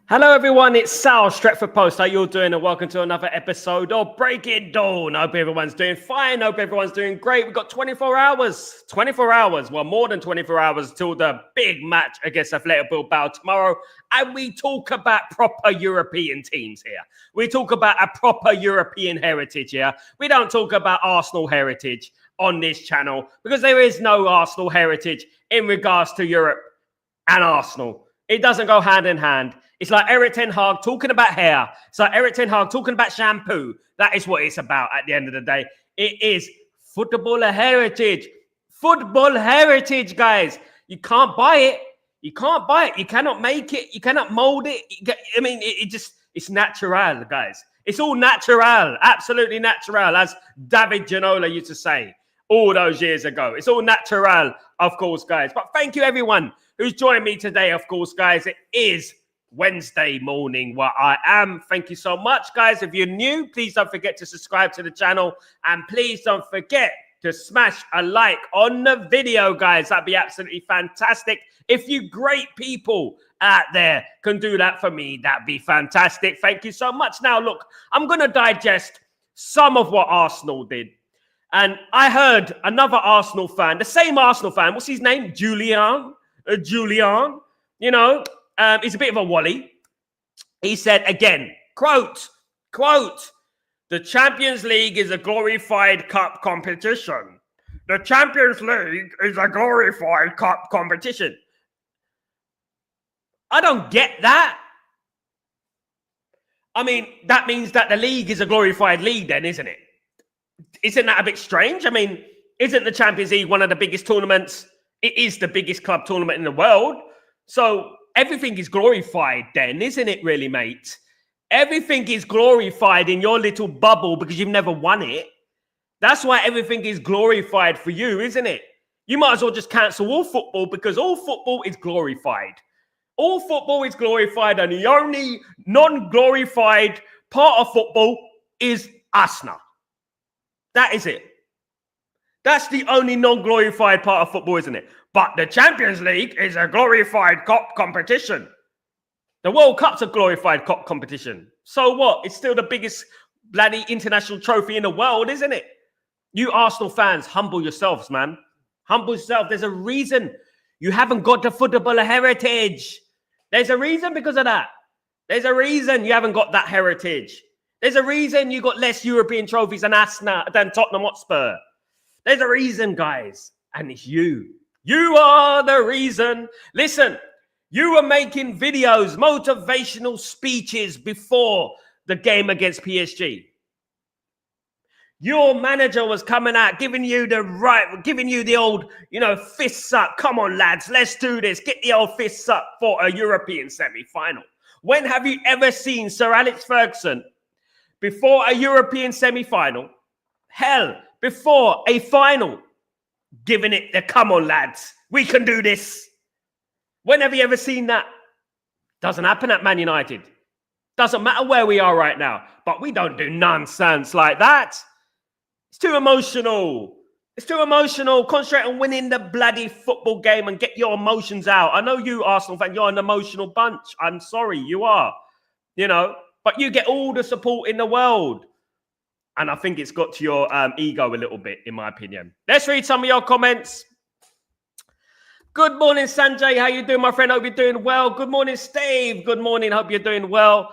Hello everyone, it's Sal, Stretford Post. How you all doing? And welcome to another episode of Break It Dawn. I hope everyone's doing fine. I hope everyone's doing great. We've got 24 hours. 24 hours. Well, more than 24 hours till the big match against Athletic Bilbao tomorrow. And we talk about proper European teams here. We talk about a proper European heritage here. We don't talk about Arsenal heritage on this channel because there is no Arsenal heritage in regards to Europe and Arsenal. It doesn't go hand in hand. It's like Eric Ten Hag talking about hair. It's like Eric Ten Hag talking about shampoo. That is what it's about at the end of the day. It is football heritage. Football heritage, guys. You can't buy it. You can't buy it. You cannot make it. You cannot mold it. I mean, it's natural, guys. It's all natural. Absolutely natural, as David Ginola used to say all those years ago. It's all natural, of course, guys. But thank you, everyone who's joined me today, of course, guys. It is Wednesday morning where I am. Thank you so much, guys. If you're new, please don't forget to subscribe to the channel, and please don't forget to smash a like on the video, guys. That'd be absolutely fantastic. If you great people out there can do that for me, that'd be fantastic. Thank you so much. Now, look, I'm going to digest some of what Arsenal did. And I heard another Arsenal fan, the same Arsenal fan, what's his name? Julian, you know, he's a bit of a wally. He said again, quote, the Champions League is a glorified cup competition. The Champions League is a glorified cup competition. I don't get that. I mean, that means that the league is a glorified league then, isn't it? Isn't that a bit strange? I mean, isn't the Champions League one of the biggest tournaments? It is the biggest club tournament in the world. So everything is glorified then, isn't it really, mate? Everything is glorified in your little bubble because you've never won it. That's why everything is glorified for you, isn't it? You might as well just cancel all football because all football is glorified. All football is glorified, and the only non-glorified part of football is Arsenal. That is it. That's the only non-glorified part of football, isn't it? But the Champions League is a glorified cup competition. The World Cup's a glorified cup competition. So what? It's still the biggest bloody international trophy in the world, isn't it? You Arsenal fans, humble yourselves, man. Humble yourself. There's a reason you haven't got the football heritage. There's a reason because of that. There's a reason you haven't got that heritage. There's a reason you got less European trophies than Tottenham Hotspur. There's a reason, guys. And it's you. You are the reason. Listen, you were making videos, motivational speeches before the game against PSG. Your manager was coming out, giving you the old, fists up. Come on, lads, let's do this. Get the old fists up for a European semi-final. When have you ever seen Sir Alex Ferguson before a European semi-final? Hell, before a final, giving it the come on, lads, we can do this. When have you ever seen that? Doesn't happen at Man United. Doesn't matter where we are right now, but we don't do nonsense like that. It's too emotional. It's too emotional. Concentrate on winning the bloody football game and get your emotions out. I know you, Arsenal fan, you're an emotional bunch. I'm sorry, you are. But you get all the support in the world. And I think it's got to your ego a little bit, in my opinion. Let's read some of your comments. Good morning, Sanjay. How you doing, my friend? Hope you're doing well. Good morning, Steve. Good morning. Hope you're doing well.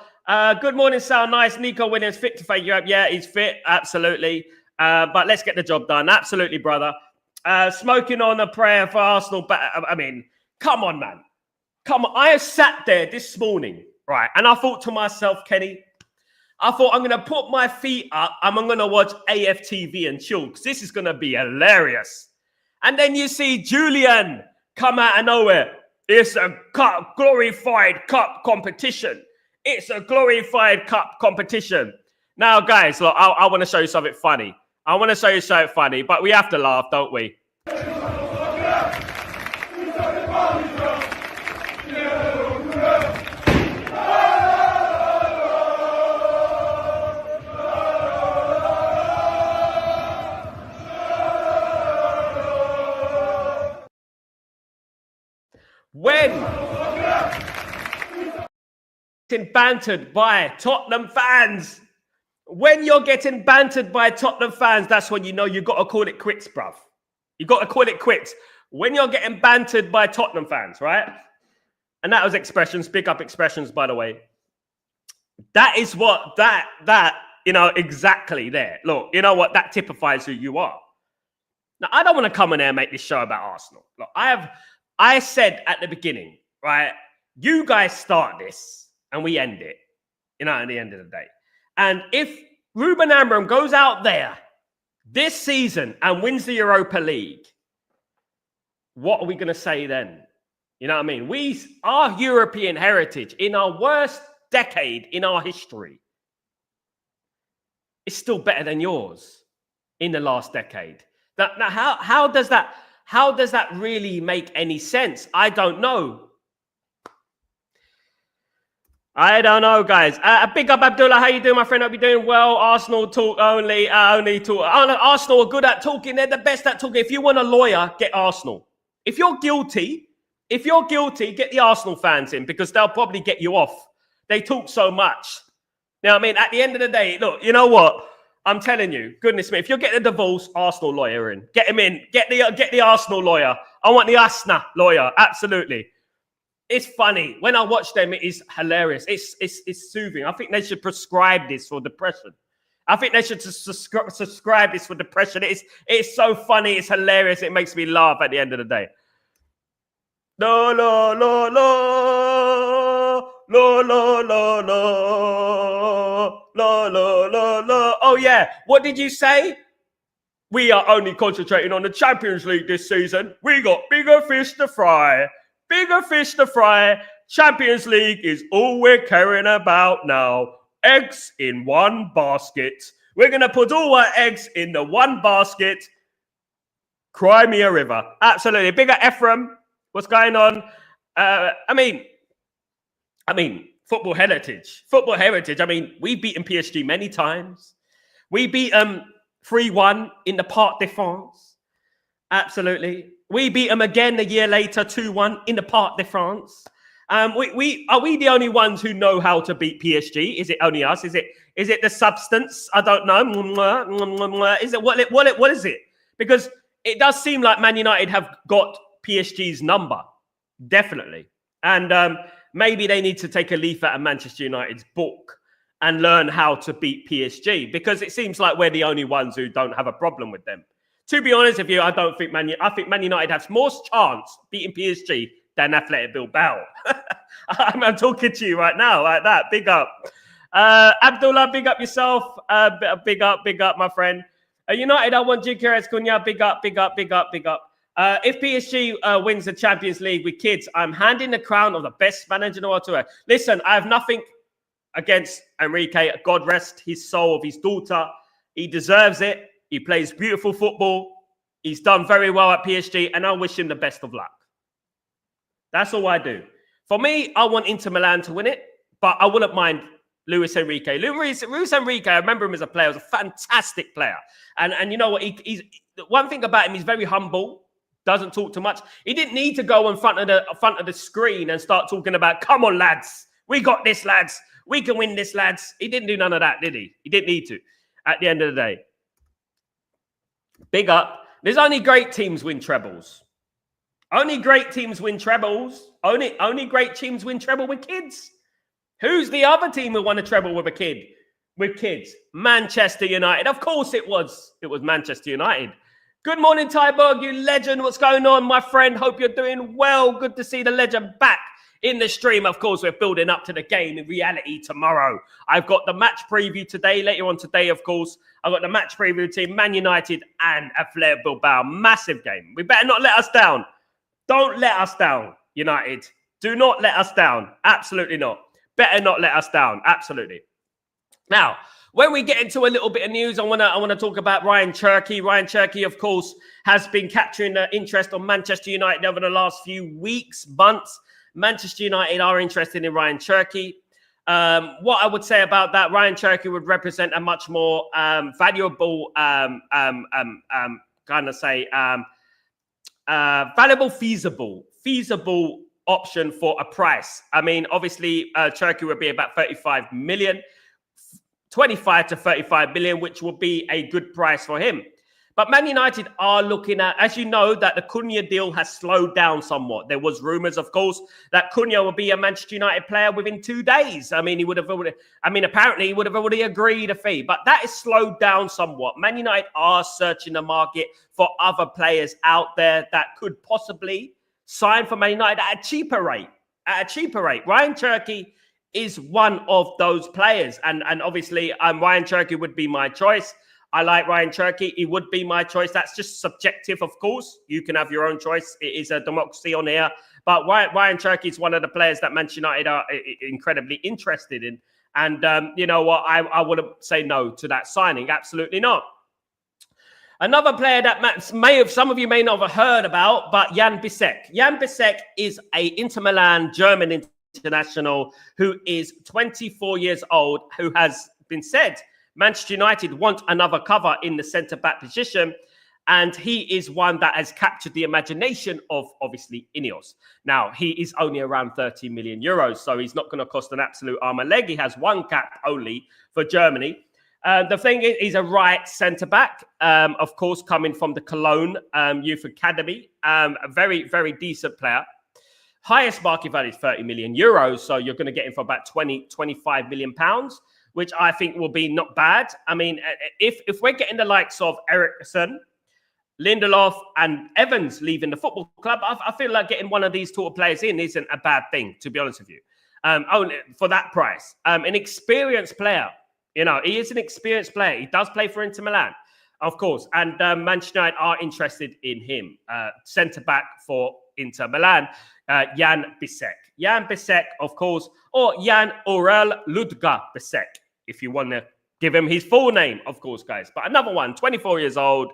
Good morning, Sal. Nice. Nico Williams, fit to fake you up. Yeah, he's fit. Absolutely. But let's get the job done. Absolutely, brother. Smoking on a prayer for Arsenal. But I mean, come on, man. Come on. I sat there this morning, right? And I thought to myself, Kenny, I thought I'm going to put my feet up and I'm going to watch AFTV and chill because this is going to be hilarious. And then you see Julian come out of nowhere. It's a glorified cup competition. It's a glorified cup competition. Now, guys, look, I want to show you something funny. But we have to laugh, don't we? When bantered by Tottenham fans. When you're getting bantered by Tottenham fans, that's when you know you got to call it quits, bruv. You got to call it quits. When you're getting bantered by Tottenham fans, right? And that was Expressions. Big up Expressions, by the way. That is what exactly there. Look, you know what? That typifies who you are. Now, I don't want to come in there and make this show about Arsenal. Look, I said at the beginning, right? You guys start this and we end it, at the end of the day. And if Ruben Amorim goes out there this season and wins the Europa League, what are we going to say then? You know what I mean? Our European heritage in our worst decade in our history is still better than yours in the last decade. Now, how does that really make any sense? I don't know. I don't know, guys. Big up, Abdullah. How you doing, my friend? Hope you're doing well. Arsenal talk only. Only talk. Arsenal are good at talking. They're the best at talking. If you want a lawyer, get Arsenal. If you're guilty, get the Arsenal fans in because they'll probably get you off. They talk so much. You know what I mean? At the end of the day, look, you know what? I'm telling you, goodness me, if you're getting a divorce, Arsenal lawyer in. Get him in. Get the Arsenal lawyer. I want the Asna lawyer. Absolutely. It's funny. When I watch them, it is hilarious. It's soothing. I think they should prescribe this for depression. I think they should subscribe this for depression. It's so funny. It's hilarious. It makes me laugh at the end of the day. La la la la la la la la la la la. Oh yeah. What did you say? We are only concentrating on the Champions League this season. We got bigger fish to fry. Bigger fish to fry. Champions League is all we're caring about now. Eggs in one basket. We're going to put all our eggs in the one basket. Cry me a river. Absolutely. Bigger Ephraim. What's going on? I mean, football heritage. Football heritage. I mean, we've beaten PSG many times. We beat them 3-1 in the Parc des France. Absolutely. We beat them again a year later, 2-1 in the Parc des France. Are we the only ones who know how to beat PSG? Is it only us? Is it the substance? I don't know. Is it what is it? Because it does seem like Man United have got PSG's number, definitely. And maybe they need to take a leaf out of Manchester United's book and learn how to beat PSG because it seems like we're the only ones who don't have a problem with them. To be honest with you, I think Man United has more chance beating PSG than Athletic Bilbao. I'm talking to you right now like that. Big up. Abdullah, big up yourself. Big up, my friend. United, I want Gutierrez Cunha. Big up. If PSG wins the Champions League with kids, I'm handing the crown of the best manager in the world to her. Listen, I have nothing against Enrique. God rest his soul of his daughter. He deserves it. He plays beautiful football. He's done very well at PSG, and I wish him the best of luck. That's all I do. For me, I want Inter Milan to win it, but I wouldn't mind Luis Enrique. Luis Enrique, I remember him as a player. He was a fantastic player. And you know what? He's one thing about him, he's very humble, doesn't talk too much. He didn't need to go in front of the screen and start talking about, come on, lads. We got this, lads. We can win this, lads. He didn't do none of that, did he? He didn't need to at the end of the day. Big up. There's only great teams win trebles. Only great teams win trebles. Only great teams win treble with kids. Who's the other team who won a treble with a kid? With kids? Manchester United. Of course it was. It was Manchester United. Good morning, Tyberg, you legend. What's going on, my friend? Hope you're doing well. Good to see the legend back in the stream. Of course, we're building up to the game in reality tomorrow. I've got the match preview today. Later on today, of course, I've got the match preview team, Man United and Athletic Bilbao. Massive game. We better not let us down. Don't let us down, United. Do not let us down. Absolutely not. Better not let us down. Absolutely. Now, when we get into a little bit of news, I want to talk about Ryan Cherky. Ryan Cherky, of course, has been capturing the interest on Manchester United over the last few weeks, months. Manchester United are interested in Ryan Cherky. What I would say about that, Ryan Cherky would represent a much more valuable, valuable, feasible option for a price. I mean, obviously, Turkey would be about 35 million, 25 to 35 million, which will be a good price for him. But Man United are looking at, as you know, that the Cunha deal has slowed down somewhat. There was rumours, of course, that Cunha would be a Manchester United player within 2 days. I mean, apparently he would have already agreed a fee, but that is slowed down somewhat. Man United are searching the market for other players out there that could possibly sign for Man United at a cheaper rate. Ryan Cherki is one of those players, and obviously Ryan Cherki would be my choice. I like Ryan Cherki. He would be my choice. That's just subjective, of course. You can have your own choice. It is a democracy on here. But Ryan Cherki is one of the players that Manchester United are incredibly interested in. And you know what? I wouldn't say no to that signing. Absolutely not. Another player that some of you may not have heard about, but Jan Bissek. Jan Bissek is a Inter Milan German international who is 24 years old, who has been said Manchester United want another cover in the centre-back position, and he is one that has captured the imagination of, obviously, Ineos. Now, he is only around 30 million euros, so he's not going to cost an absolute arm and leg. He has one cap only for Germany. The thing is, he's a right centre-back, of course, coming from the Cologne Youth Academy. A very, very decent player. Highest market value is 30 million euros, so you're going to get him for about 25 million pounds. Which I think will be not bad. I mean, if we're getting the likes of Eriksson, Lindelof, and Evans leaving the football club, I feel like getting one of these sort of players in isn't a bad thing, to be honest with you. Only for that price. An experienced player. You know, he is an experienced player. He does play for Inter Milan, of course. And Manchester United are interested in him. Centre-back for Inter Milan, Jan Bissek. Jan Bissek, of course, or Jan Aurel Ludger Bissek, if you want to give him his full name, of course, guys. But another one, 24 years old,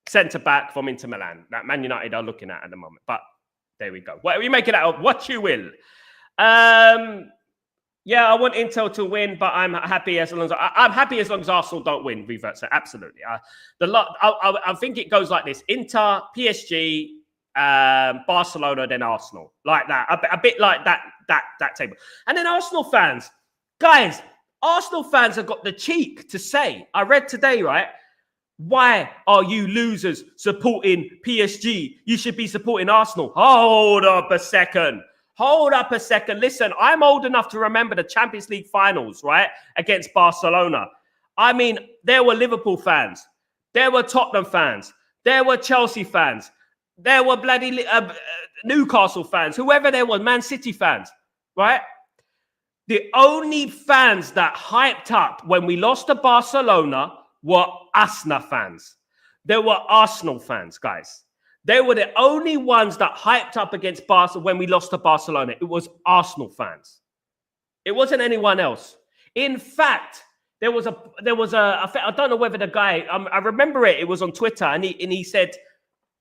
centre-back from Inter Milan, that Man United are looking at the moment. But there we go. Well, you make it out of what you will. Yeah, I want Inter to win, but I'm happy as long as Arsenal don't win. Revert, so absolutely. I think it goes like this: Inter, PSG, Barcelona, then Arsenal, like that. A bit like that table. And then Arsenal fans, guys. Arsenal fans have got the cheek to say, I read today, right? Why are you losers supporting PSG? You should be supporting Arsenal. Hold up a second. Listen, I'm old enough to remember the Champions League finals, right? Against Barcelona. I mean, there were Liverpool fans. There were Tottenham fans. There were Chelsea fans. There were bloody Newcastle fans. Whoever there was, Man City fans, right? The only fans that hyped up when we lost to Barcelona were Arsenal fans. There were Arsenal fans, guys. They were the only ones that hyped up against Barca when we lost to Barcelona. It was Arsenal fans. It wasn't anyone else. In fact, there was a I don't know whether the guy, I remember it was on Twitter, and he said,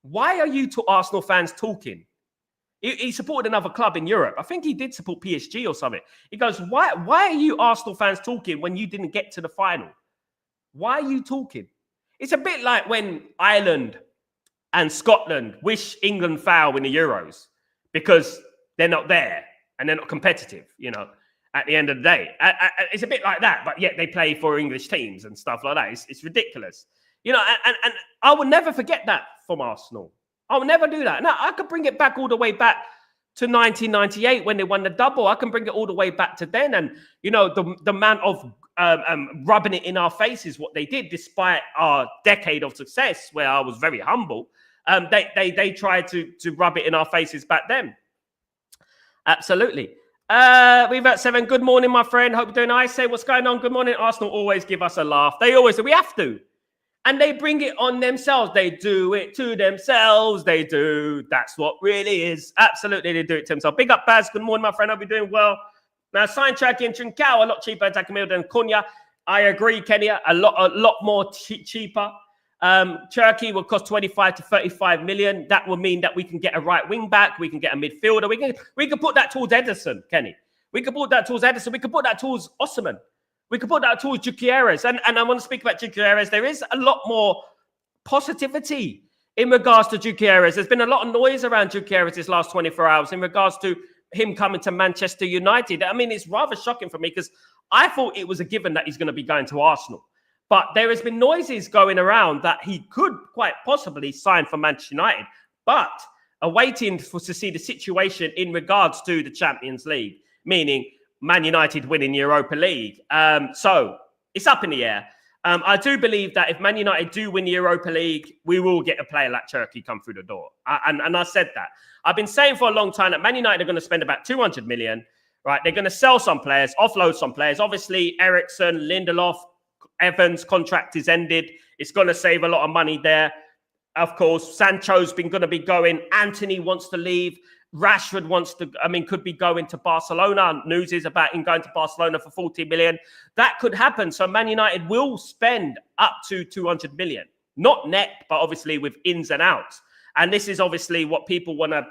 why are you two Arsenal fans talking? He supported another club in Europe. I think he did support PSG or something. He goes, why are you Arsenal fans talking when you didn't get to the final? Why are you talking? It's a bit like when Ireland and Scotland wish England foul in the Euros because they're not there and they're not competitive, you know, at the end of the day. It's a bit like that, but yet they play for English teams and stuff like that. It's ridiculous. You know, and I will never forget that from Arsenal. I will never do that. Now, I could bring it back all the way back to 1998 when they won the double. I can bring it all the way back to then. And, you know, the amount of rubbing it in our faces, what they did, despite our decade of success, where I was very humble, they tried to rub it in our faces back then. Absolutely. We've at 7. Good morning, my friend. Hope you're doing nice. Say, what's going on? Good morning. Arsenal always give us a laugh. They always do. We have to. And they bring it on themselves. They do it to themselves. They do. That's what really is. Absolutely, they do it to themselves. Big up, Baz. Good morning, my friend. Hope you're doing well. Now, sign Cherki and Trincao, a lot cheaper attacking midfielder than Cunha. I agree, Kenya. A lot more cheaper. Cherki will cost 25 to 35 million. That will mean that we can get a right wing back. We can get a midfielder. We can put that towards Ederson, Kenny. We can put that towards Ederson. We can put that towards Osimhen. We could put that towards Gutierrez. And I want to speak about Gutierrez. There is a lot more positivity in regards to Gyökeres. There's been a lot of noise around Gyökeres this last 24 hours in regards to him coming to Manchester United. I mean, it's rather shocking for me because I thought it was a given that he's going to be going to Arsenal. But there has been noises going around that he could quite possibly sign for Manchester United, but awaiting to see the situation in regards to the Champions League, meaning Man United winning Europa League. So it's up in the air. I do believe that if Man United do win the Europa League, we will get a player like Turkey come through the door. And I said that. I've been saying for a long time that Man United are going to spend about 200 million, right? They're going to sell some players, offload some players. Obviously, Eriksen, Lindelof, Evans' contract is ended. It's going to save a lot of money there. Of course, Sancho's been going to be going. Anthony wants to leave. Rashford could be going to Barcelona. News is about him going to Barcelona for 40 million. That could happen. So Man United will spend up to 200 million. Not net, but obviously with ins and outs. And this is obviously what people want to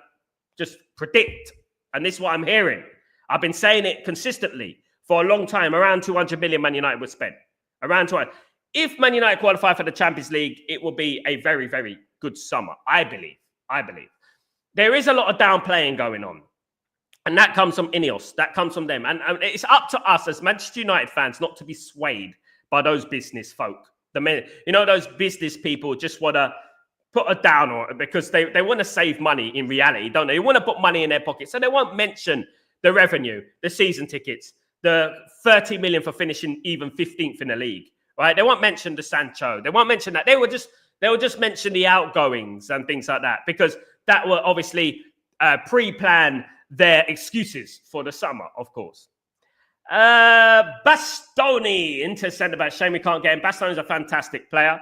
just predict. And this is what I'm hearing. I've been saying it consistently for a long time. Around 200 million Man United would spend. Around 200. If Man United qualify for the Champions League, it will be a very, very good summer. I believe. There is a lot of downplaying going on. And that comes from Ineos. That comes from them. And it's up to us as Manchester United fans not to be swayed by those business folk. Those business people just want to put a down on it because they want to save money in reality, don't they? They want to put money in their pocket. So they won't mention the revenue, the season tickets, the 30 million for finishing even 15th in the league, right? They won't mention the Sancho. They won't mention that. They will just mention the outgoings and things like that because that will obviously pre-plan their excuses for the summer, of course. Bastoni into centre-back. Shame we can't get him. Bastoni's a fantastic player.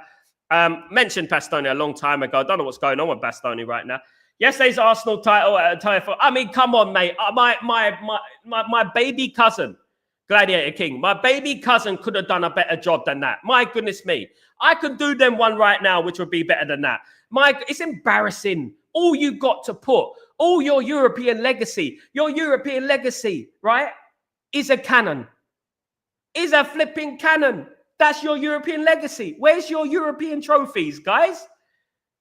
Mentioned Bastoni a long time ago. I don't know what's going on with Bastoni right now. Yesterday's Arsenal title. I mean, come on, mate. My baby cousin, Gladiator King, my baby cousin could have done a better job than that. My goodness me. I could do them one right now, which would be better than that. It's embarrassing. All you got to put, all your European legacy, right, is a cannon. Is a flipping cannon. That's your European legacy. Where's your European trophies, guys?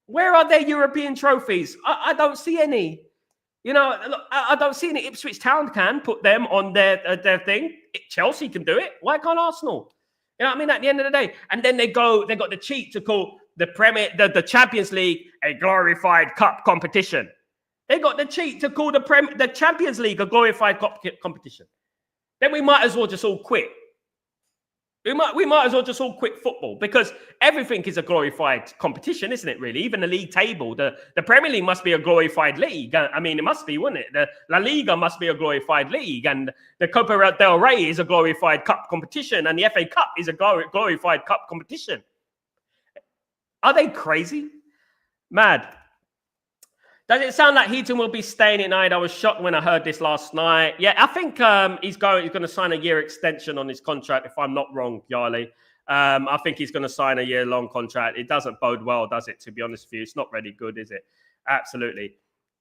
Where are their European trophies? I don't see any. I don't see any. Ipswich Town can put them on their thing. Chelsea can do it. Why can't Arsenal? You know what I mean? At the end of the day. And then they got the cheat to call the Champions League a glorified cup competition. They got the cheat to call the Champions League a glorified cup competition. Then we might as well just all quit. We might as well just all quit football because everything is a glorified competition, isn't it, really? Even the league table. The Premier League must be a glorified league. I mean, it must be, wouldn't it? The La Liga must be a glorified league. And the Copa del Rey is a glorified cup competition. And the FA Cup is a glorified cup competition. Are they crazy? Mad. Does it sound like Heaton will be staying at night? I was shocked when I heard this last night. Yeah, I think he's going to sign a year extension on his contract, if I'm not wrong, Yarley. I think he's going to sign a year-long contract. It doesn't bode well, does it, to be honest with you? It's not really good, is it? Absolutely.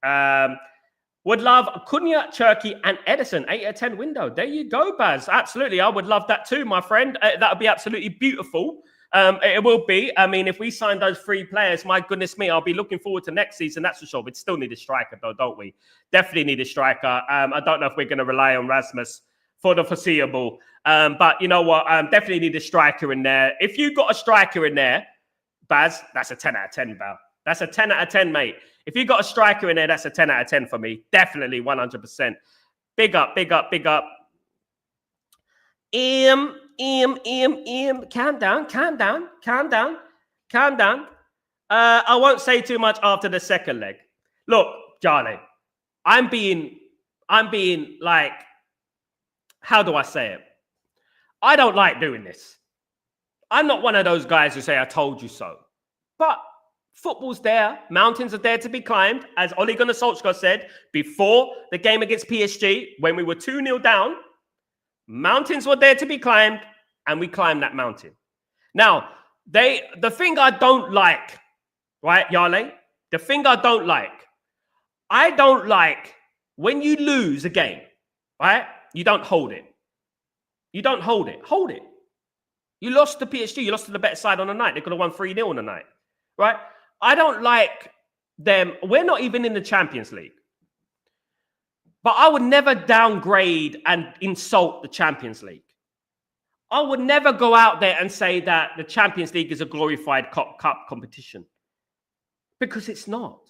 Would love Cunha, Cherky, and Edison. 8 out of 10 window. There you go, Baz. Absolutely. I would love that too, my friend. That would be absolutely beautiful. It will be. I mean, if we sign those 3 players, my goodness me, I'll be looking forward to next season. That's for sure. We still need a striker, though, don't we? Definitely need a striker. I don't know if we're going to rely on Rasmus for the foreseeable. But you know what? Definitely need a striker in there. If you got a striker in there, Baz, that's a 10 out of 10, Bal. That's a 10 out of 10, mate. If you got a striker in there, that's a 10 out of 10 for me. Definitely 100%. Big up. Calm down. I won't say too much after the second leg. Look, Charlie, I'm being like, how do I say it? I don't like doing this. I'm not one of those guys who say, I told you so. But football's there. Mountains are there to be climbed. As Ole Gunnar Solskjaer said before the game against PSG, when we were 2-0 down, mountains were there to be climbed, and we climbed that mountain. Now, the thing I don't like, right, Yarley? The thing I don't like when you lose a game, right? You don't hold it. Hold it. You lost to PSG. You lost to the better side on the night. They could have won 3-0 on the night, right? I don't like them. We're not even in the Champions League. But I would never downgrade and insult the Champions League. I would never go out there and say that the Champions League is a glorified cup competition. Because it's not.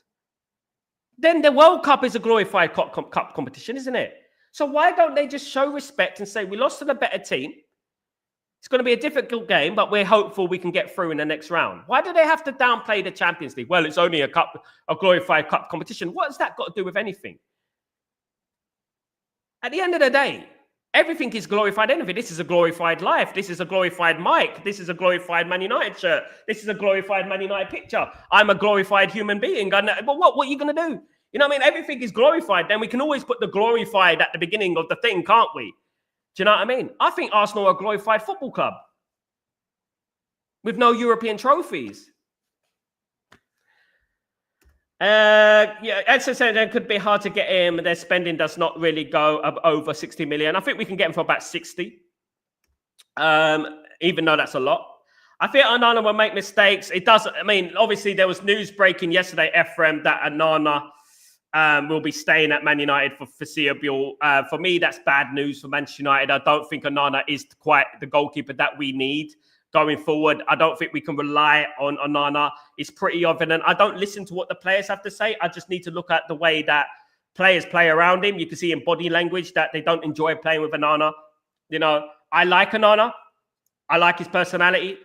Then the World Cup is a glorified cup competition, isn't it? So why don't they just show respect and say, we lost to the better team. It's going to be a difficult game, but we're hopeful we can get through in the next round. Why do they have to downplay the Champions League? Well, it's only a glorified cup competition. What has that got to do with anything? At the end of the day, everything is glorified anyway. This is a glorified life. This is a glorified mic. This is a glorified Man United shirt. This is a glorified Man United picture. I'm a glorified human being. But what are you going to do? You know what I mean? Everything is glorified. Then we can always put the glorified at the beginning of the thing, can't we? Do you know what I mean? I think Arsenal are a glorified football club with no European trophies. Yeah, as I said, it could be hard to get him. Their spending does not really go over 60 million. I think we can get him for about 60, even though that's a lot. I think Onana will make mistakes. It doesn't. I mean, obviously, there was news breaking yesterday, Ephraim, that Onana will be staying at Man United for foreseeable. For me, that's bad news for Manchester United. I don't think Onana is quite the goalkeeper that we need going forward. I don't think we can rely on Onana. It's pretty evident. I don't listen to what the players have to say. I just need to look at the way that players play around him. You can see in body language that they don't enjoy playing with Onana. You know, I like Onana. I like his personality.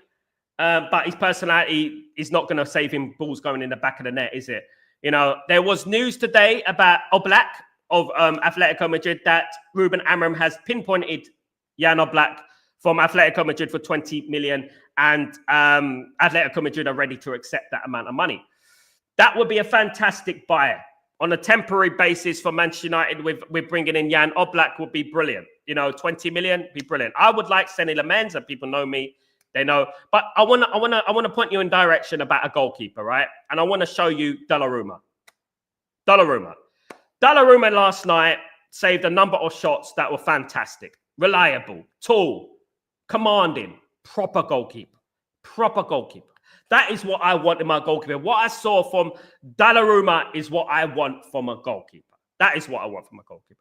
But his personality is not going to save him balls going in the back of the net, is it? You know, there was news today about Oblak of Atletico Madrid that Ruben Amorim has pinpointed Jan Oblak from Atletico Madrid for 20 million, and Atletico Madrid are ready to accept that amount of money. That would be a fantastic buy on a temporary basis for Manchester United. With bringing in Jan Oblak would be brilliant. You know, 20 million would be brilliant. I would like Senny Lamens, and people know me, they know. But I want to point you in direction about a goalkeeper, right? And I want to show you Donnarumma. Donnarumma last night saved a number of shots that were fantastic, reliable, tall, commanding, proper goalkeeper. That is what I want in my goalkeeper. What I saw from Donnarumma is what I want from a goalkeeper. That is what I want from a goalkeeper.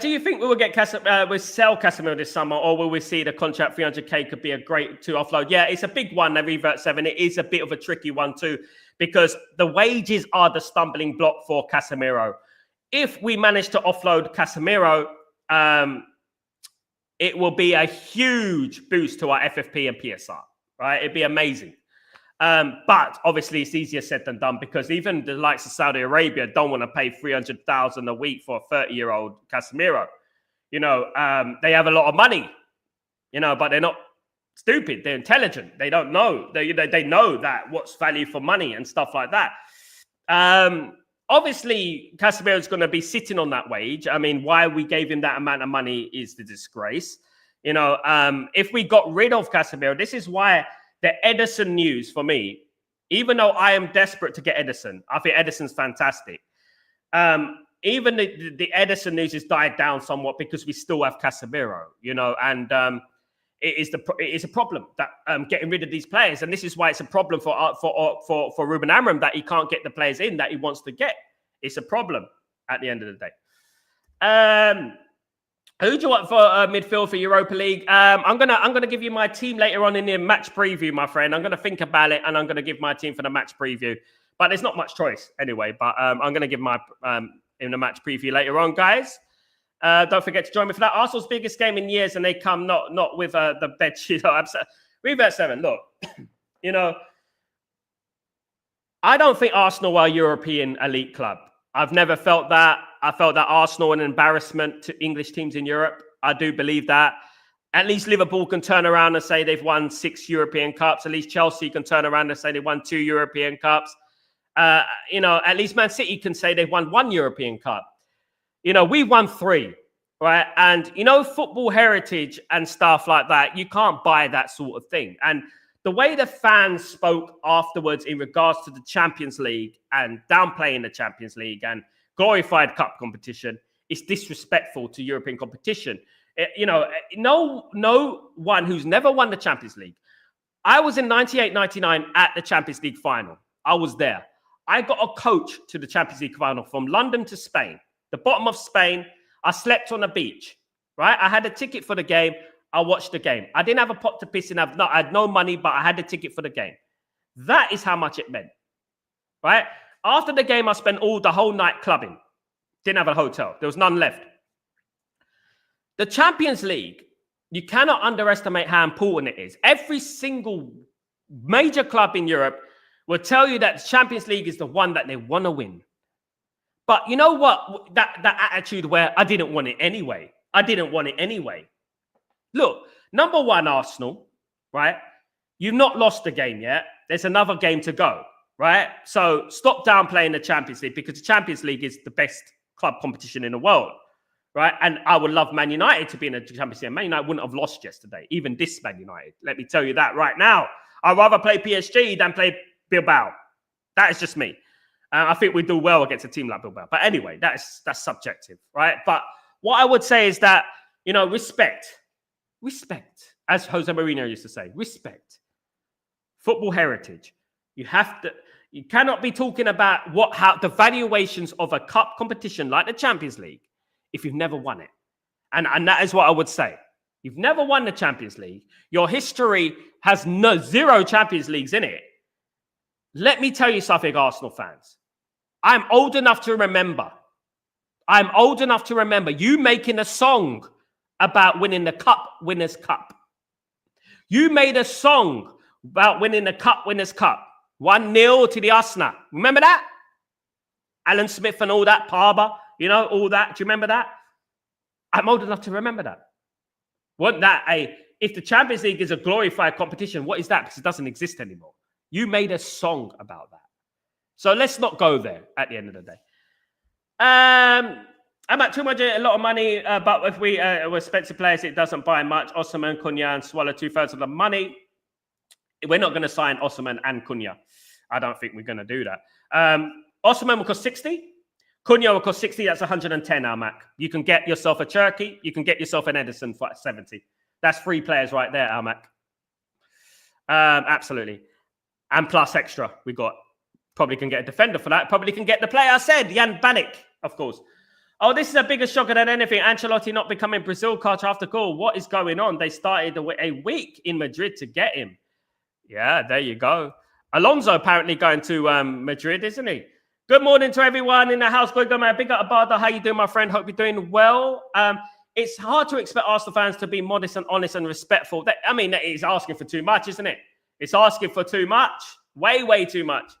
Do you think we will get we'll sell Casemiro this summer, or will we see the contract 300k could be a great to offload? Yeah, it's a big one, the revert 7. It is a bit of a tricky one too, because the wages are the stumbling block for Casemiro. If we manage to offload Casemiro, it will be a huge boost to our FFP and PSR, right? It'd be amazing. But obviously it's easier said than done, because even the likes of Saudi Arabia don't want to pay 300,000 a week for a 30-year-old Casemiro. You know, they have a lot of money, you know, but they're not stupid. They're intelligent. They don't know. They know that what's value for money and stuff like that. Obviously, Casemiro is going to be sitting on that wage. I mean, why we gave him that amount of money is the disgrace. You know, if we got rid of Casemiro, this is why the Ederson news for me, even though I am desperate to get Ederson, I think Ederson's fantastic. Even the Ederson news has died down somewhat because we still have Casemiro, you know, and it is a problem that getting rid of these players, and this is why it's a problem for Ruben Amorim that he can't get the players in that he wants to get. It's a problem at the end of the day. Who do you want for midfield for Europa League? I'm gonna give you my team later on in the match preview, my friend. I'm gonna think about it, and I'm gonna give my team for the match preview. But there's not much choice anyway. But I'm gonna give my in the match preview later on, guys. Don't forget to join me for that. Arsenal's biggest game in years, and they come not with the bed sheet. Revert 7. Look, you know, I don't think Arsenal are a European elite club. I've never felt that. I felt that Arsenal are an embarrassment to English teams in Europe. I do believe that. At least Liverpool can turn around and say they've won 6 European Cups. At least Chelsea can turn around and say they won 2 European Cups. You know, at least Man City can say they've won 1 European Cup. You know, we won 3, right? And, you know, football heritage and stuff like that, you can't buy that sort of thing. And the way the fans spoke afterwards in regards to the Champions League and downplaying the Champions League and glorified cup competition is disrespectful to European competition. You know, no one who's never won the Champions League. I was in 98, 99 at the Champions League final. I was there. I got a coach to the Champions League final from London to Spain, the bottom of Spain. I slept on the beach, right? I had a ticket for the game. I watched the game. I didn't have a pot to piss in. I had no money, but I had a ticket for the game. That is how much it meant, right? After the game, I spent the whole night clubbing. Didn't have a hotel. There was none left. The Champions League, you cannot underestimate how important it is. Every single major club in Europe will tell you that the Champions League is the one that they want to win. But you know what? That attitude where I didn't want it anyway. I didn't want it anyway. Look, number one, Arsenal, right? You've not lost the game yet. There's another game to go, right? So stop downplaying the Champions League because the Champions League is the best club competition in the world, right? And I would love Man United to be in the Champions League. Man United wouldn't have lost yesterday, even this Man United. Let me tell you that right now. I'd rather play PSG than play Bilbao. That is just me. I think we do well against a team like Bilbao. But anyway, that's subjective, right? But what I would say is that, you know, respect, as Jose Mourinho used to say, respect. Football heritage. You cannot be talking about how the valuations of a cup competition like the Champions League if you've never won it. And that is what I would say. You've never won the Champions League. Your history has zero Champions Leagues in it. Let me tell you something, Arsenal fans. I'm old enough to remember. You making a song about winning the Cup Winners' Cup. You made a song about winning the Cup Winners' Cup. 1-0 to the Arsenal. Remember that? Alan Smith and all that, Parber, you know, all that. Do you remember that? I'm old enough to remember that. Wasn't that if the Champions League is a glorified competition, what is that? Because it doesn't exist anymore. You made a song about that. So let's not go there at the end of the day. I'm at 200, a lot of money, but if we were expensive players, it doesn't buy much. Osimhen, Cunha, and swallow 2/3 of the money. We're not going to sign Osimhen and Cunha. I don't think we're going to do that. Osimhen will cost 60. Cunha will cost 60. That's 110 now, Mac. You can get yourself a Cherky. You can get yourself an Edison for 70. That's 3 players right there, Almac. Absolutely. And plus extra, we got. Probably can get a defender for that. Probably can get the player I said, Jan Banik, of course. Oh, this is a bigger shocker than anything. Ancelotti not becoming Brazil coach after goal. What is going on? They started a week in Madrid to get him. Yeah, there you go. Alonso apparently going to Madrid, isn't he? Good morning to everyone in the house. Big up, Abada. How you doing, my friend? Hope you're doing well. It's hard to expect Arsenal fans to be modest and honest and respectful. That is asking for too much, isn't it? It's asking for too much. Way, way too much.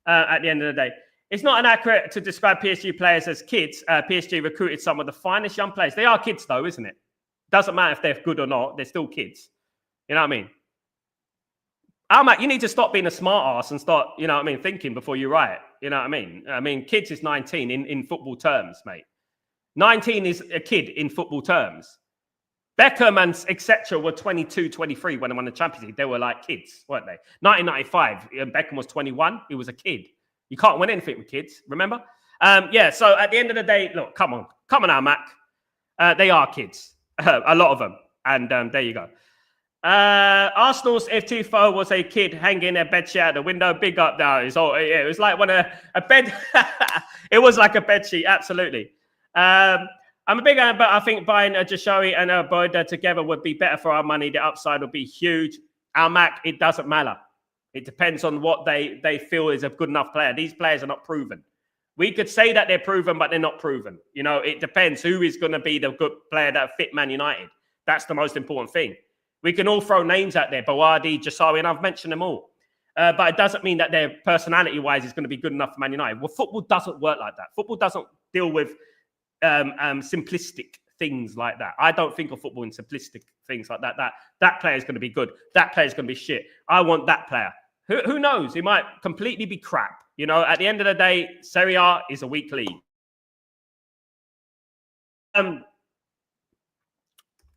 At the end of the day, it's not inaccurate to describe PSG players as kids. PSG recruited some of the finest young players. They are kids, though, isn't it? Doesn't matter if they're good or not. They're still kids. You know what I mean? Almac, you need to stop being a smart ass and start, you know what I mean, thinking before you write. You know what I mean? I mean, kids is 19 in football terms, mate. 19 is a kid in football terms. Beckham and etc. were 22, 23 when they won the Champions League. They were like kids, weren't they? 1995, Beckham was 21. He was a kid. You can't win anything with kids, remember? So at the end of the day, look, come on now, Mac. They are kids, a lot of them. And there you go. Arsenal's if Tifo was a kid hanging a bed sheet out the window, big up now. It was like a bed. It was like a bed sheet, absolutely. I'm a big fan, but I think buying a Jashowi and a Boyda together would be better for our money. The upside would be huge. Almac, it doesn't matter. It depends on what they feel is a good enough player. These players are not proven. We could say that they're proven, but they're not proven. You know, it depends who is going to be the good player that fit Man United. That's the most important thing. We can all throw names out there, Bawardi, Jashowi, and I've mentioned them all. But it doesn't mean that their personality-wise is going to be good enough for Man United. Well, football doesn't work like that. Football doesn't deal with simplistic things like that. I don't think of football in simplistic things like that. That player is going to be good. That player is going to be shit. I want that player. Who knows? He might completely be crap. You know, at the end of the day, Serie A is a weak league.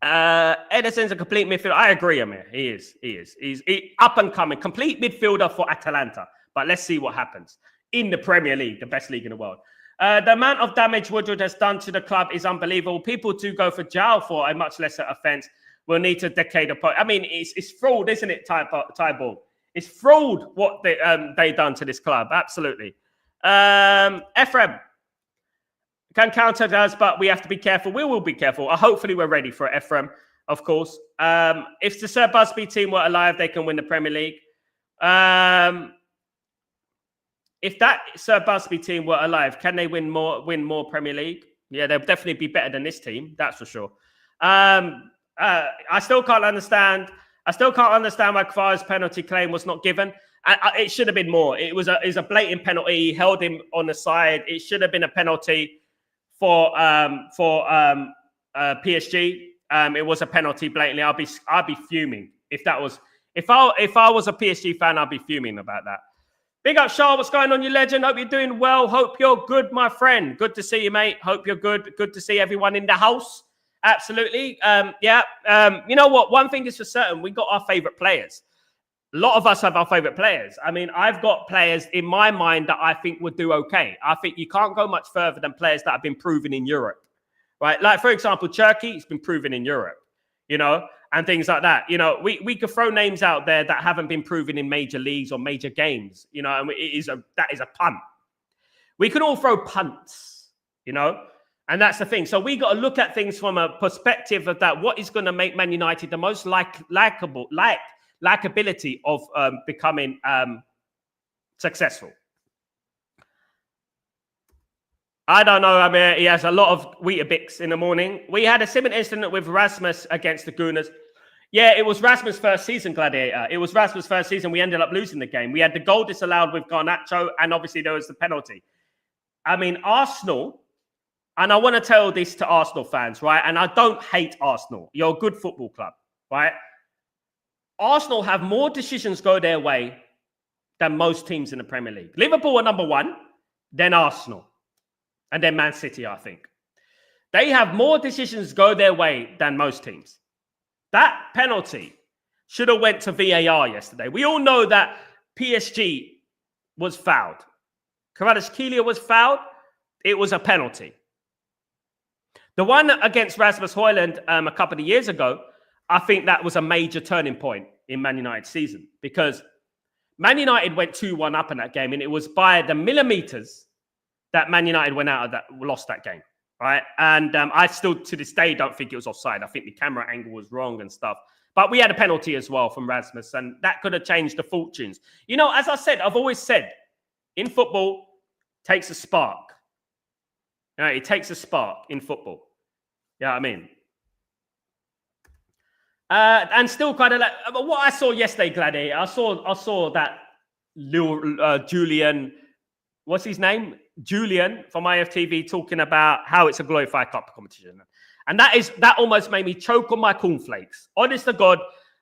Edison's a complete midfielder. I agree, Amir. He is. He's up and coming. Complete midfielder for Atalanta. But let's see what happens in the Premier League, the best league in the world. The amount of damage Woodward has done to the club is unbelievable. People do go for jail for a much lesser offence. we'll need to decade apart. I mean, it's fraud, isn't it, Tyball? It's fraud what they done to this club. Absolutely. Ephraim can counter us, but we have to be careful. We will be careful. Hopefully, we're ready for Ephraim, of course. If the Sir Busby team were alive, they can win the Premier League. If that Sir Busby team were alive, can they win more Premier League? Yeah, they'll definitely be better than this team. That's for sure. I still can't understand. why Kvara's penalty claim was not given. It should have been more. It was a blatant penalty. He held him on the side. It should have been a penalty for PSG. It was a penalty blatantly. I'd be fuming if that was. If I was a PSG fan, I'd be fuming about that. Big up, Shah. What's going on, you legend? Hope you're doing well. Hope you're good, my friend. Good to see you, mate. Hope you're good. Good to see everyone in the house. Absolutely. You know what? One thing is for certain. We got our favorite players. A lot of us have our favorite players. I mean, I've got players in my mind that I think would do okay. I think you can't go much further than players that have been proven in Europe, right? Like, for example, Turkey, it's been proven in Europe, you know, and things like that. You know, we could throw names out there that haven't been proven in major leagues or major games, you know, and that is a punt. We can all throw punts, you know, and that's the thing. So we got to look at things from a perspective of that. What is going to make Man United the most likability of becoming successful? I don't know. I mean, he has a lot of Weetabix in the morning. We had a similar incident with Rasmus against the Gooners. Yeah, it was Rasmus' first season, Gladiator. It was Rasmus' first season. We ended up losing the game. We had the goal disallowed with Garnacho, and obviously there was the penalty. I mean, Arsenal, and I want to tell this to Arsenal fans, right? And I don't hate Arsenal. You're a good football club, right? Arsenal have more decisions go their way than most teams in the Premier League. Liverpool are number one, then Arsenal, and then Man City, I think. They have more decisions go their way than most teams. That penalty should have went to VAR yesterday. We all know that PSG was fouled. Kvaratskhelia was fouled. It was a penalty. The one against Rasmus Højlund a couple of years ago, I think that was a major turning point in Man United's season because Man United went 2-1 up in that game, and it was by the millimeters that Man United lost that game, right? And I still, to this day, don't think it was offside. I think the camera angle was wrong and stuff. But we had a penalty as well from Rasmus, and that could have changed the fortunes. You know, as I said, I've always said, in football, takes a spark. You know, it takes a spark in football. You know what I mean? And still kind of like what I saw yesterday, Gladiator. I saw that Julian, what's his name? Julian from IFTV talking about how it's a glorified cup competition. And that almost made me choke on my cornflakes. Honest to God,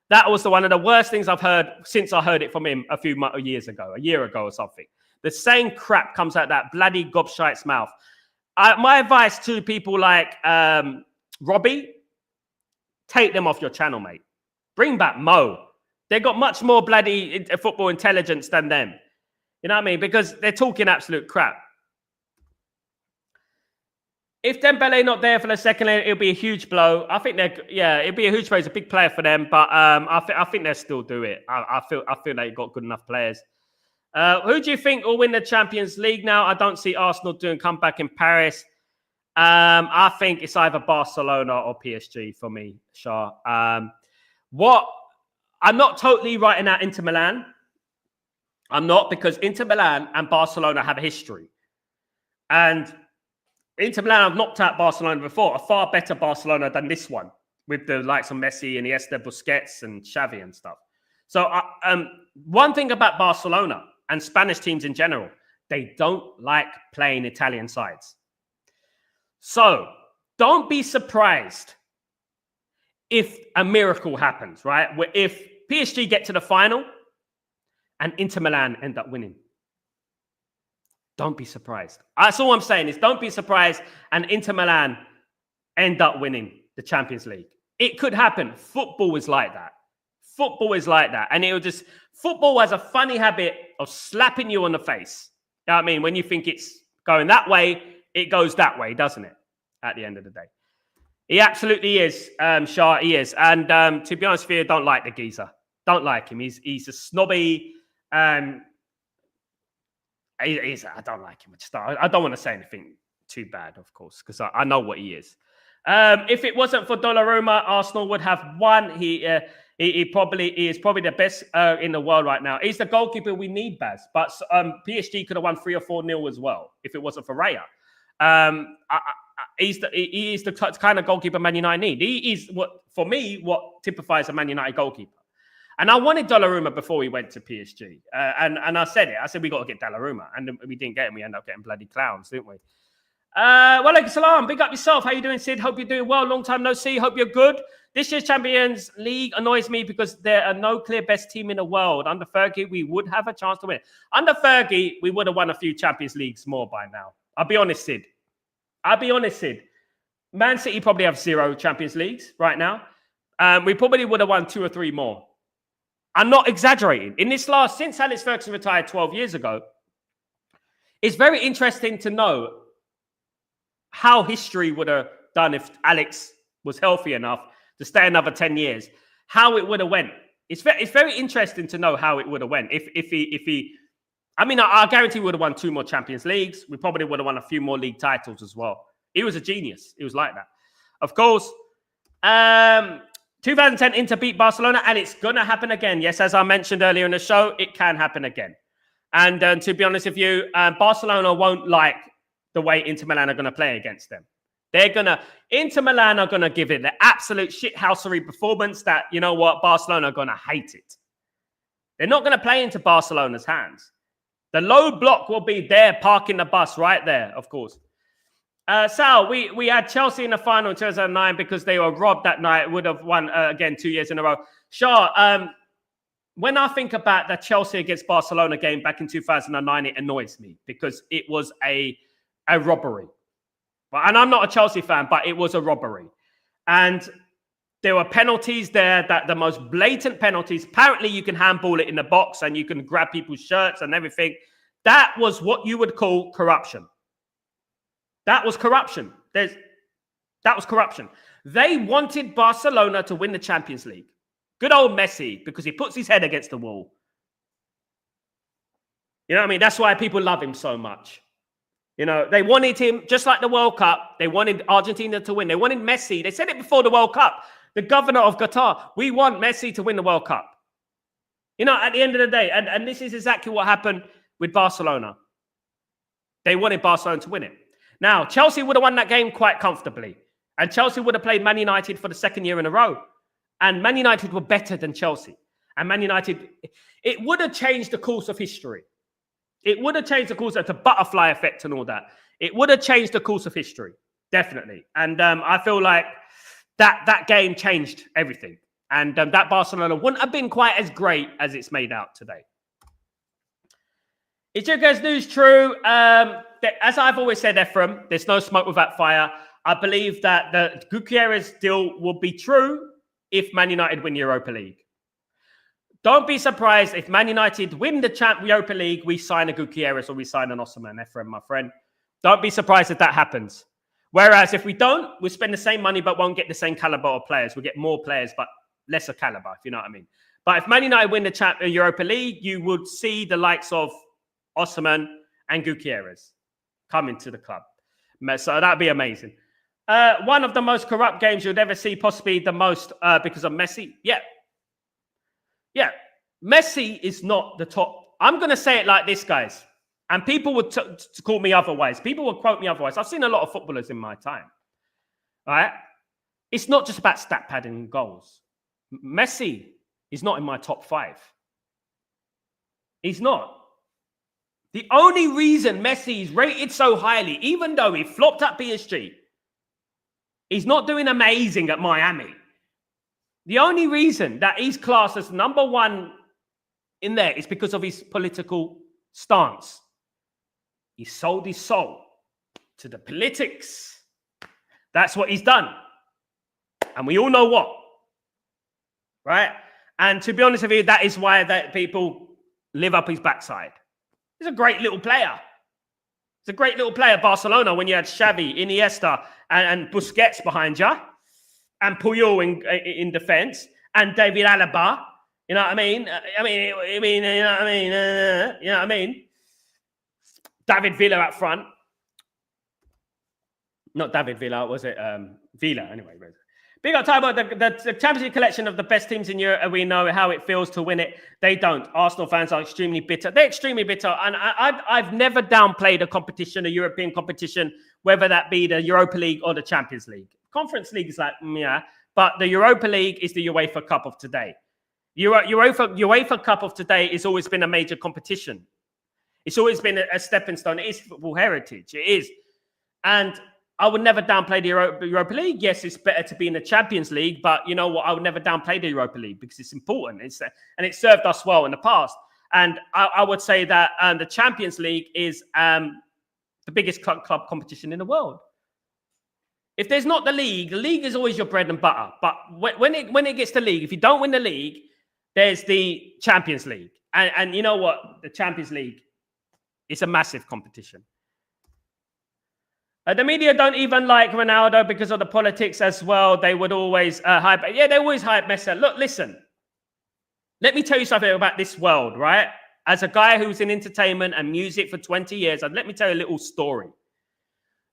that was one of the worst things I've heard since I heard it from him a year ago or something. The same crap comes out that bloody gobshite's mouth. My advice to people like Robbie, take them off your channel, mate. Bring back Mo. They got much more bloody football intelligence than them. You know what I mean? Because they're talking absolute crap. If Dembele not there for the second leg, it'll be a huge blow. I think it'll be a huge blow. He's a big player for them, but I think they'll still do it. I feel they've got good enough players. Who do you think will win the Champions League now? I don't see Arsenal doing comeback in Paris. I think it's either Barcelona or PSG for me, Shah. I'm not totally writing out Inter Milan. I'm not, because Inter Milan and Barcelona have a history. And Inter Milan have knocked out Barcelona before, a far better Barcelona than this one, with the likes of Messi, Iniesta, Busquets, and Xavi and stuff. So one thing about Barcelona and Spanish teams in general, they don't like playing Italian sides. So don't be surprised if a miracle happens, right? If PSG get to the final and Inter Milan end up winning. Don't be surprised. That's all I'm saying is don't be surprised and Inter Milan end up winning the Champions League. It could happen. Football is like that. Football is like that. And football has a funny habit of slapping you on the face. You know what I mean? When you think it's going that way, it goes that way, doesn't it? At the end of the day. He absolutely is, Shah. He is. And to be honest with you, I don't like the geezer. Don't like him. He's a snobby. I don't like him. I don't want to say anything too bad, of course, because I know what he is. If it wasn't for Donnarumma, Arsenal would have won. He is probably the best in the world right now. He's the goalkeeper we need, Baz. But PSG could have won 3 or 4-0 as well if it wasn't for Raya. He is the kind of goalkeeper Man United need. He is what typifies a Man United goalkeeper. And I wanted Donnarumma before we went to PSG. And I said it. I said we got to get Donnarumma, and we didn't get him. We ended up getting bloody clowns, didn't we? Walaikum salam. Big up yourself. How you doing, Sid? Hope you're doing well. Long time no see. Hope you're good. This year's Champions League annoys me because there are no clear best team in the world. Under Fergie, we would have a chance to win. Under Fergie, we would have won a few Champions Leagues more by now. I'll be honest, Sid. Man City probably have 0 Champions Leagues right now. We probably would have won 2 or 3 more. I'm not exaggerating. Since Alex Ferguson retired 12 years ago, it's very interesting to know how history would have done if Alex was healthy enough to stay another 10 years, how it would have went. It's very interesting to know how it would have went. If he, I mean, I guarantee we would have won 2 more Champions Leagues. We probably would have won a few more league titles as well. He was a genius. He was like that. Of course, 2010 Inter beat Barcelona, and it's going to happen again. Yes, as I mentioned earlier in the show, it can happen again. And to be honest with you, Barcelona won't like the way Inter Milan are going to play against them. Inter Milan are going to give it the absolute shithousery performance that, you know what, Barcelona are going to hate it. They're not going to play into Barcelona's hands. The low block will be there, parking the bus right there, of course. Sal, we had Chelsea in the final in 2009 because they were robbed that night. Would have won again 2 years in a row. Sure. When I think about the Chelsea against Barcelona game back in 2009, it annoys me because it was a robbery. And I'm not a Chelsea fan, but it was a robbery. And there were penalties there, that the most blatant penalties. Apparently, you can handball it in the box and you can grab people's shirts and everything. That was what you would call corruption. That was corruption. That was corruption. They wanted Barcelona to win the Champions League. Good old Messi, because he puts his head against the wall. You know what I mean? That's why people love him so much. You know, they wanted him, just like the World Cup. They wanted Argentina to win. They wanted Messi. They said it before the World Cup. The governor of Qatar, we want Messi to win the World Cup. You know, at the end of the day, and this is exactly what happened with Barcelona. They wanted Barcelona to win it. Now, Chelsea would have won that game quite comfortably. And Chelsea would have played Man United for the 2nd year in a row. And Man United were better than Chelsea. And Man United, it would have changed the course of history. It would have changed the course of the butterfly effect and all that. It would have changed the course of history, definitely. And I feel like that game changed everything. And that Barcelona wouldn't have been quite as great as it's made out today. Is your guys' news true? As I've always said, Ephraim, there's no smoke without fire. I believe that the Gutierrez deal will be true if Man United win Europa League. Don't be surprised if Man United win the Europa League, we sign a Gutierrez or we sign an Osimhen, Ephraim, my friend. Don't be surprised if that happens. Whereas if we don't, we'll spend the same money but won't get the same caliber of players. We'll get more players but lesser caliber, if you know what I mean. But if Man United win the Europa League, you would see the likes of Osimhen and Gutierrez come into the club. So that'd be amazing. One of the most corrupt games you'd ever see, possibly the most because of Messi. Yeah. Messi is not the top. I'm going to say it like this, guys. And people would call me otherwise. People would quote me otherwise. I've seen a lot of footballers in my time. All right? It's not just about stat padding and goals. Messi is not in my top 5. He's not. The only reason Messi is rated so highly, even though he flopped at PSG, he's not doing amazing at Miami. The only reason that he's classed as number 1 in there is because of his political stance. He sold his soul to the politics. That's what he's done. And we all know what. Right? And to be honest with you, that is why that people live up his backside. He's a great little player. He's a great little player, Barcelona, when you had Xavi, Iniesta, and Busquets behind you. and Puyol in defence, and David Alaba. You know what I mean? You know what I mean? David Villa up front. Not David Villa, was it? Villa, anyway. Big up, Tybo, the Champions League collection of the best teams in Europe. We know how it feels to win it. They don't. Arsenal fans are extremely bitter. They're extremely bitter. And I've never downplayed a competition, a European competition, whether that be the Europa League or the Champions League. Conference League is like, yeah. But the Europa League is the UEFA Cup of today. UEFA Cup of today has always been a major competition. It's always been a stepping stone. It is football heritage. It is. And I would never downplay the Europa League. Yes, it's better to be in the Champions League, but you know what? I would never downplay the Europa League because it's important. And it served us well in the past. And I would say that the Champions League is the biggest club competition in the world. If there's not the league is always your bread and butter. But when it gets to league, if you don't win the league, there's the Champions League. And you know what? The Champions League is a massive competition. The media don't even like Ronaldo because of the politics as well. They would always hype. Yeah, they always hype Messi. Look, listen. Let me tell you something about this world, right? As a guy who's in entertainment and music for 20 years, let me tell you a little story.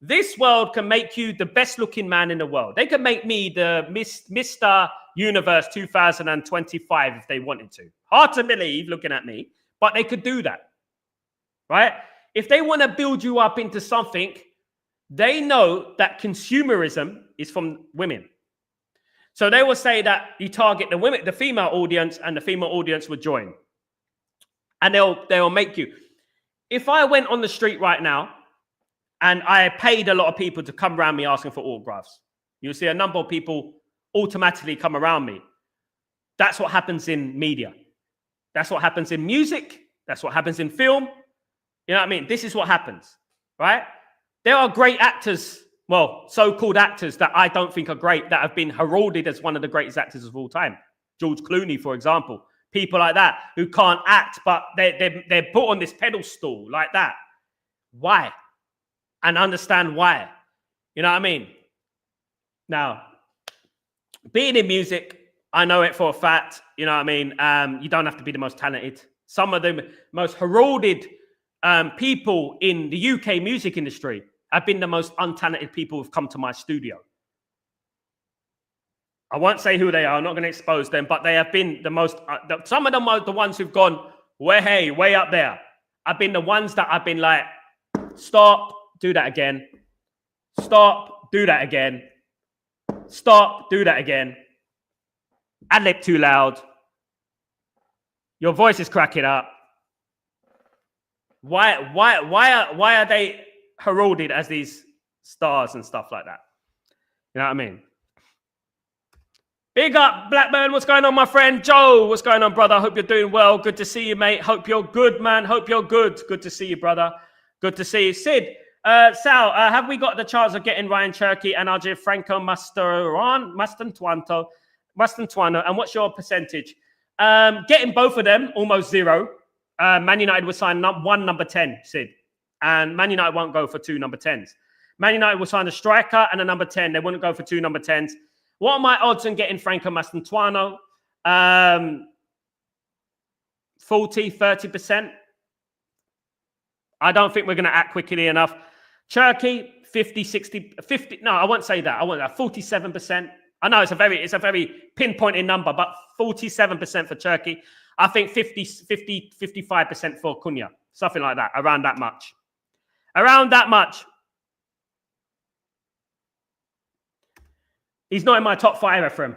This world can make you the best looking man in the world. They can make me the Mr. Universe 2025 if they wanted to. Hard to believe looking at me, but they could do that, right? If they want to build you up into something, they know that consumerism is from women. So they will say that you target the women, the female audience, and the female audience will join. And they'll make you. If I went on the street right now and I paid a lot of people to come around me asking for autographs, you'll see a number of people automatically come around me. That's what happens in media. That's what happens in music. That's what happens in film. You know what I mean? This is what happens, right? There are great actors, well, so-called actors that I don't think are great, that have been heralded as one of the greatest actors of all time. George Clooney, for example. People like that who can't act, but they're put on this pedestal like that. Why? And understand why. You know what I mean? Now, being in music, I know it for a fact. You know what I mean? You don't have to be the most talented. Some of the most heralded people in the UK music industry have been the most untalented people who've come to my studio. I won't say who they are. I'm not going to expose them, but they have been the most, some of them are the ones who've gone way up there. I've been the ones that I've been like, stop, do that again. Stop, do that again. Stop, do that again. Ad-lib too loud. Your voice is cracking up. Why are they heralded as these stars and stuff like that? You know what I mean? Big up, Blackburn. What's going on, my friend? Joe, what's going on, brother? Hope you're doing well. Good to see you, mate. Hope you're good, man. Hope you're good. Good to see you, brother. Good to see you. Sid, Sal, have we got the chance of getting Ryan Cherky and RJ Franco Mastantuano? And what's your percentage? Getting both of them, almost zero. Man United will sign one number 10, Sid. And Man United won't go for two number 10s. Man United will sign a striker and a number 10. They wouldn't go for two number 10s. What are my odds on getting Franco Mastantuano? 40, 30%. I don't think we're going to act quickly enough. Cherky, 50, 60, 50. No, I won't say that. I want that 47%. I know it's a very pinpointing number, but 47% for Cherky. I think 55% for Cunha. Something like that. Around that much. Around that much. He's not in my top 5, Ephraim.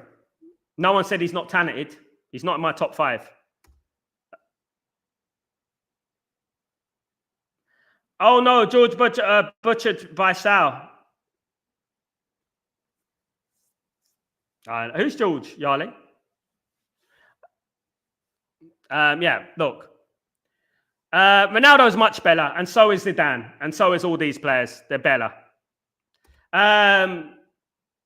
No one said he's not talented. He's not in my top 5. Oh, no, George butchered by Sal. Who's George, Yarley? Yeah, look. Ronaldo's much better, and so is Zidane, and so is all these players. They're better.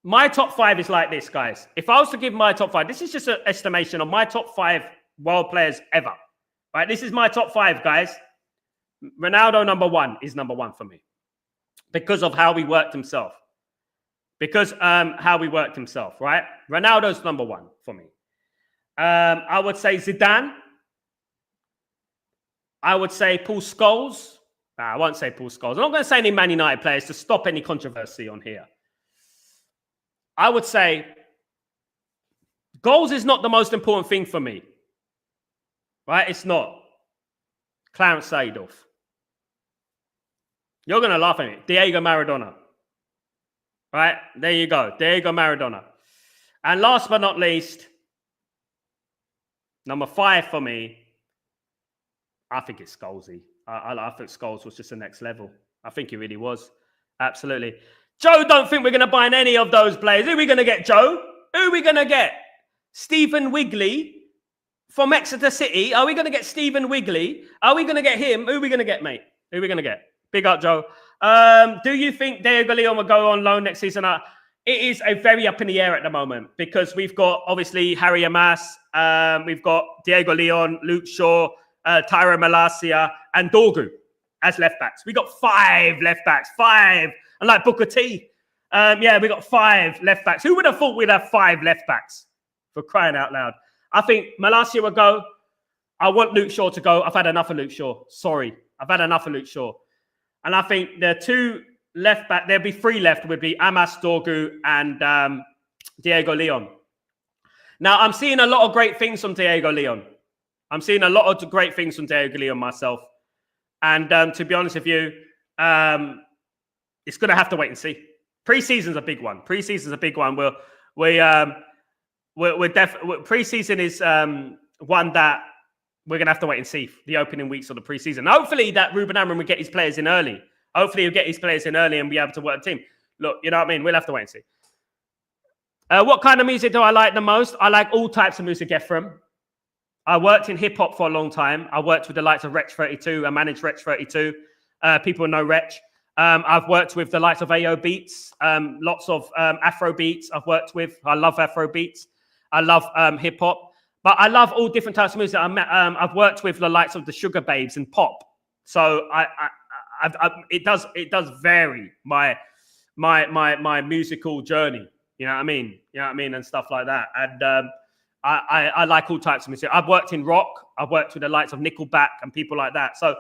My top 5 is like this, guys. If I was to give my top 5, this is just an estimation of my top 5 world players ever. Right? This is my top 5, guys. Ronaldo, number 1, is number 1 for me because of how he worked himself. because how he worked himself, right? Ronaldo's number one for me. I would say Zidane. I would say Paul Scholes. Nah, I won't say Paul Scholes. I'm not going to say any Man United players to stop any controversy on here. I would say goals is not the most important thing for me. Right? It's not. Clarence Seedorf. You're going to laugh at me. Diego Maradona. Right? There you go. Diego Maradona. And last but not least, number 5 for me, I think it's Scholesy. I think Scholes was just the next level. I think he really was. Absolutely. Joe, don't think we're going to buy any of those players. Who are we going to get, Joe? Who are we going to get? Stephen Wigley from Exeter City. Are we going to get Stephen Wigley? Are we going to get him? Who are we going to get, mate? Who are we going to get? Big up, Joe. Do you think Diego Leon will go on loan next season? It is a very up in the air at the moment because we've got, obviously, Harry Amas. We've got Diego Leon, Luke Shaw, Tyro Malacia, and Dorgu as left backs. We got 5 left backs, 5. And like Booker T. Yeah, we got 5 left backs. Who would have thought we'd have 5 left backs? For crying out loud. I think Malacia will go. I want Luke Shaw to go. I've had enough of Luke Shaw. Sorry. I've had enough of Luke Shaw. And I think the 2 left back, there'll be 3 left, would be Amas, Dorgu, and Diego Leon. Now, I'm seeing a lot of great things from Diego Leon. I'm seeing a lot of great things from Diego Leon myself. And to be honest with you, it's going to have to wait and see. Pre-season's a big one. Pre-season's a big one. We're definitely pre-season is one that we're going to have to wait and see the opening weeks of the pre-season. Hopefully that Ruben Amorim will get his players in early. Hopefully he'll get his players in early and be able to work the team. Look, you know what I mean? We'll have to wait and see. What kind of music do I like the most? I like all types of music, Ephraim. I worked in hip-hop for a long time. I worked with the likes of Wretch 32. I managed Wretch 32. People know Wretch. I've worked with the likes of AO Beats, lots of Afro beats I've worked with. I love Afro beats. I love hip-hop. But I love all different types of music. I've worked with the likes of the Sugar Babes and pop. So it does vary my musical journey. You know what I mean? You know what I mean? And stuff like that. And I like all types of music. I've worked in rock. I've worked with the likes of Nickelback and people like that. So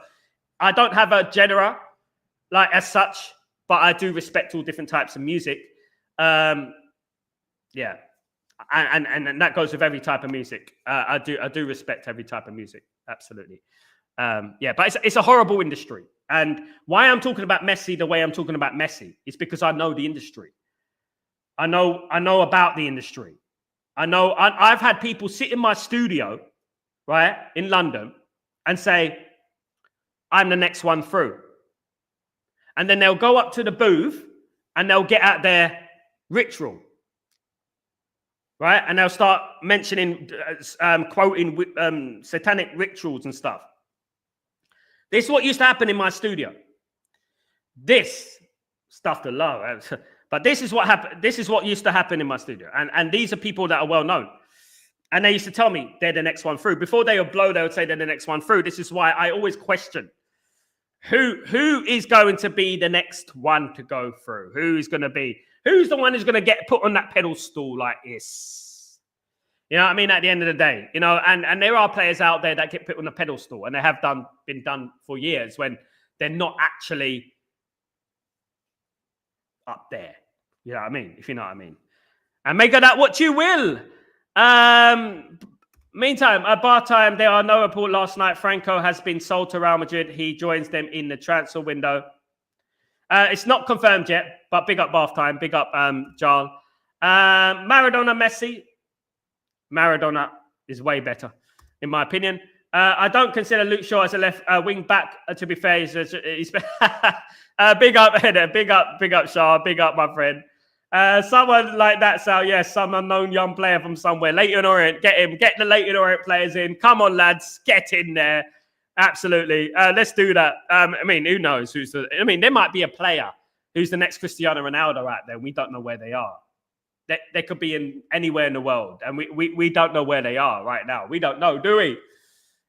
I don't have a genre like as such, but I do respect all different types of music. Yeah. And that goes with every type of music. I do respect every type of music. Absolutely. Yeah, but it's a horrible industry. And why I'm talking about Messi the way I'm talking about Messi is because I know the industry. I know about the industry. I've had people sit in my studio, right, in London and say, I'm the next one through. And then they'll go up to the booth and they'll get out their ritual, right? And they'll start mentioning, quoting satanic rituals and stuff. This is what used to happen in my studio. This stuff to love. But this is what happened. This is what used to happen in my studio. And these are people that are well known. And they used to tell me they're the next one through. Before they would blow, they would say they're the next one through. This is why I always question who is going to be the next one to go through? Who's the one who's going to get put on that pedestal like this? You know what I mean? At the end of the day, you know, and there are players out there that get put on a pedestal, and they have been done for years when they're not actually up there. You know what I mean? If you know what I mean. And make of that what you will. Meantime, at bar time, there are no report last night. Franco has been sold to Real Madrid. He joins them in the transfer window. It's not confirmed yet, but big up bath time. Big up, Jarl. Maradona, Messi. Maradona is way better, in my opinion. I don't consider Luke Shaw as a left wing back. To be fair, he's big up, Header. Big up, Shaw. Big up, my friend. Someone like that, Sal. Yes, some unknown young player from somewhere. Leyton Orient, get him. Get the Leyton Orient players in. Come on, lads, get in there. Absolutely. Let's do that. I mean, who knows? There might be a player who's the next Cristiano Ronaldo out there. We don't know where they are. They could be in anywhere in the world, and we don't know where they are right now. We don't know, do we?